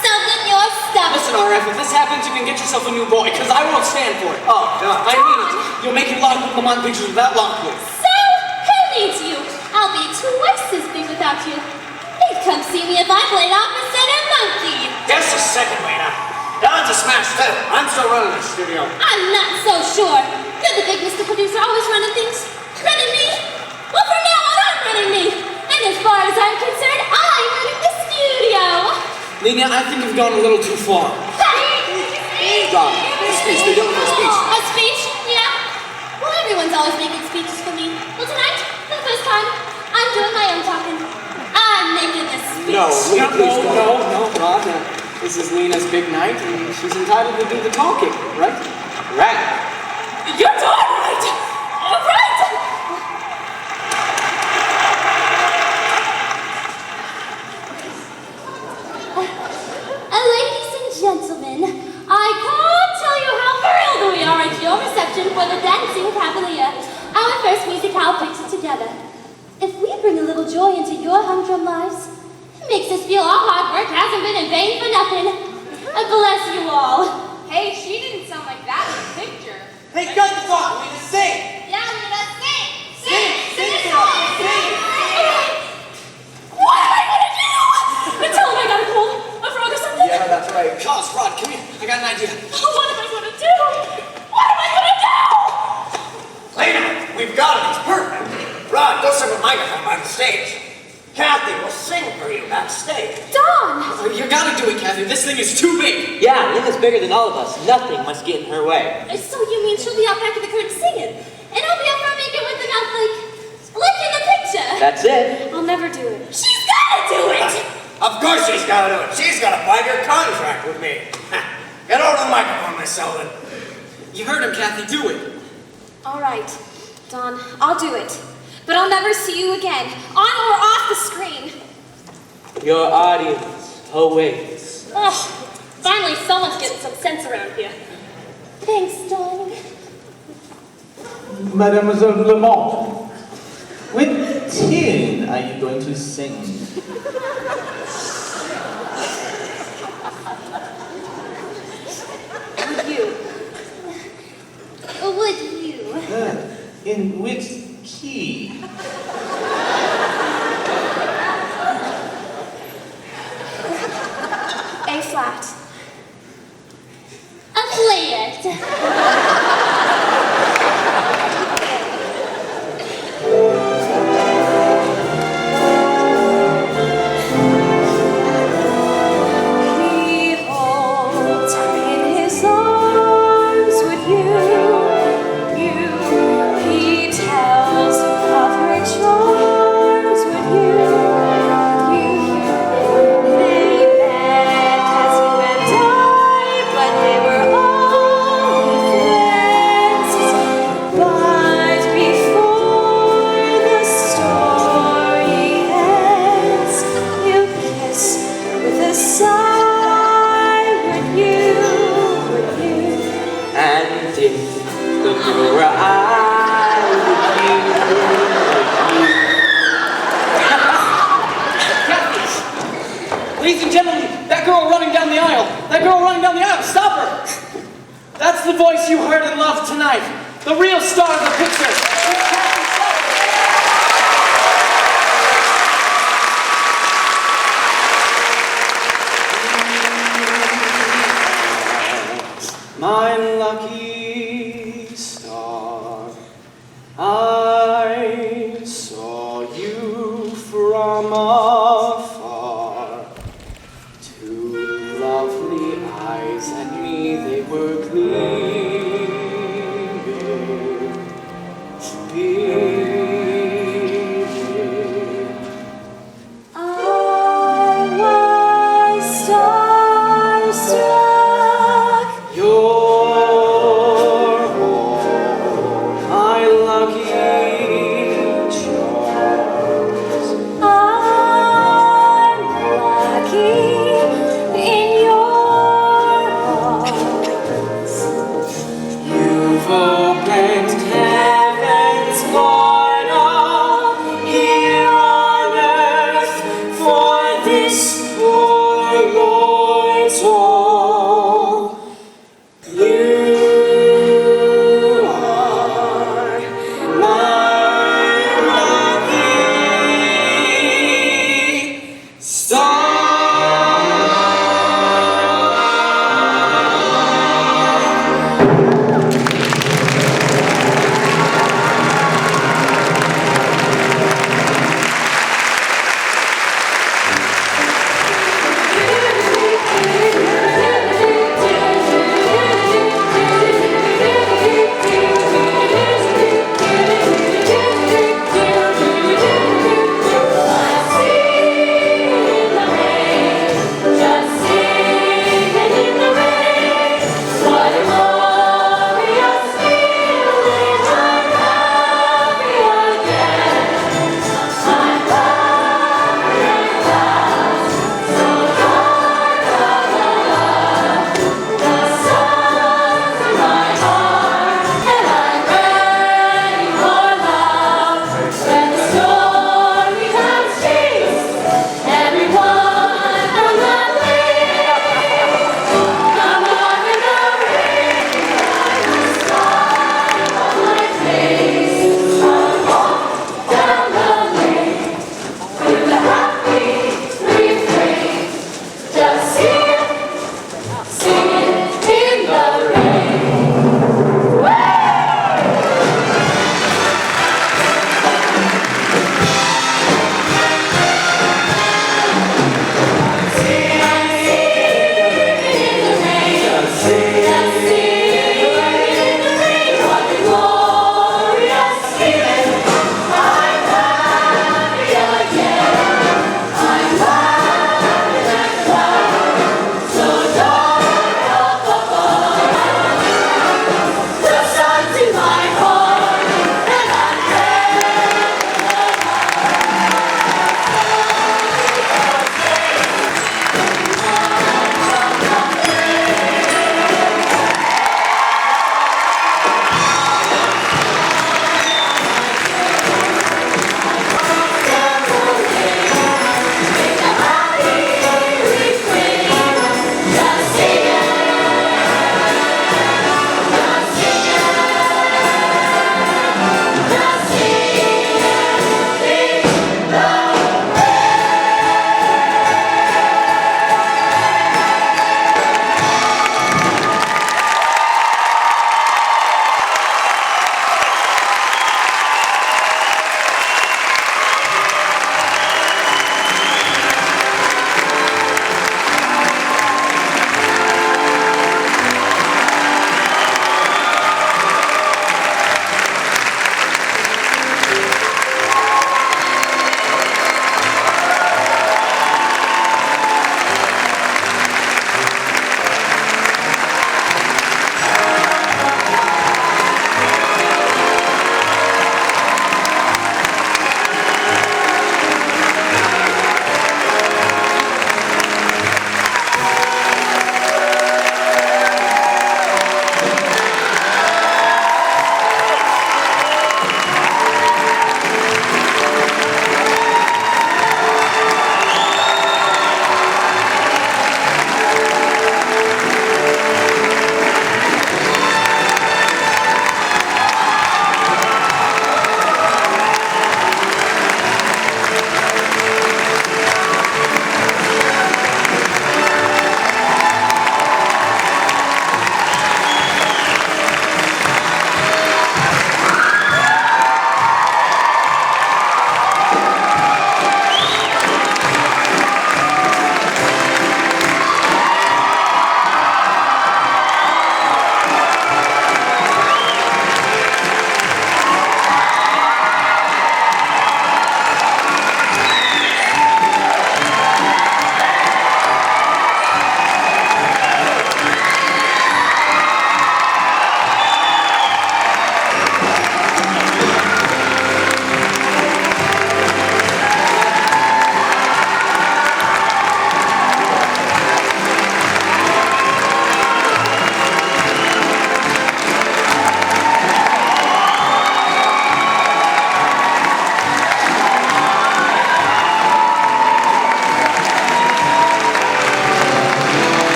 Something your stuff. Listen, RF, if this happens, you can get yourself a new boy, because I won't stand for it. Oh, God. I mean it. You'll make your Lockwood Lamont pictures without Lockwood. So, who needs you? I'll be twice as big without you. They'd come see me if I played opposite a monkey. Just a second, Lena. Don's a smash too. I'm still running the studio. I'm not so sure. You're the big Mr. Producer, always running things. Running me? Well, from now on, I'm running me. And as far as I'm concerned, I'm running the studio. Lena, I think you've gone a little too far. Don, a speech. They're doing a speech. A speech? Yeah. Well, everyone's always making speeches for me. Well, tonight, for the first time, I'm doing my own talking. I'm making this speech. No, Lena, please don't. No, Rod. This is Lena's big night, and she's entitled to do the talking, right? Right. You're darn right! All right! Ladies and gentlemen, I can't tell you how thrilled we are at your reception for the Dancing Cavalier, our first musicale picture together. If we bring a little joy into your humdrum lives, it makes us feel our hard work hasn't been in vain for nothing. Bless you all. Hey, she didn't sound like that in the picture. Hey, cut the talk. We just sing. Yeah, let's sing! Sing the song. Sing. What am I gonna do? Tell him I got a cold, a frog or something? Yeah, that's right. Cos, Rod, come here. I got an idea. What am I gonna do? What am I gonna do? Lena, we've got it. It's perfect. Rod, go set a microphone by the stage. Kathy will sing for you backstage. Don! You gotta do it, Kathy. This thing is too big. Yeah, Lena's bigger than all of us. Nothing must get in her way. So you mean she'll be out back of the curtain singing? And I'll be up front making with the mouth like in the picture? That's it. I'll never do it. She's gotta do it! Of course she's got to do it. She's got a 5-year contract with me. Get over the microphone, Miss Sullivan. You heard him, Kathy. Do it. All right, Don, I'll do it. But I'll never see you again, on or off the screen. Your audience awaits. Oh, finally someone's getting some sense around here. Thanks, darling. Mademoiselle Lamont, what tune are you going to sing? Would you? In which key? A flat. Play it. Ladies and gentlemen, that girl running down the aisle. That girl running down the aisle. Stop her. That's the voice you heard and loved tonight. the real star of the picture. My lucky star, I saw you from afar. Two lovely eyes at me they were gleaming. I was starstruck. You're all my lucky charms. I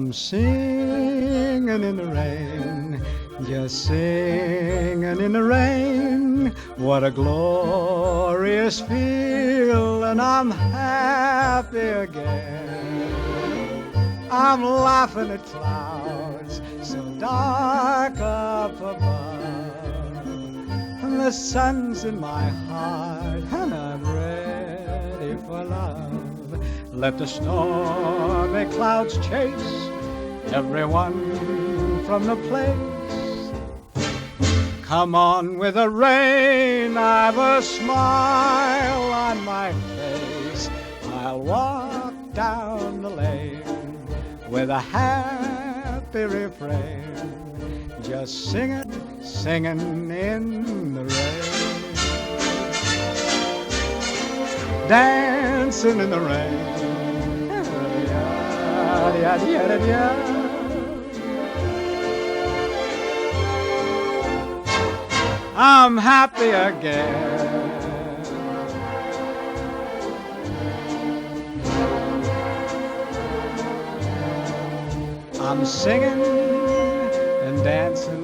I'm singing in the rain, just singing in the rain. What a glorious feeling, I'm happy again. I'm laughing at clouds so dark up above, and the sun's in my heart, and I'm ready for love. Let the stormy clouds chase everyone from the place. Come on with the rain, I've a smile on my face. I'll walk down the lane with a happy refrain, just singing, singing in the rain, dancing in the rain. I'm happy again. I'm singing and dancing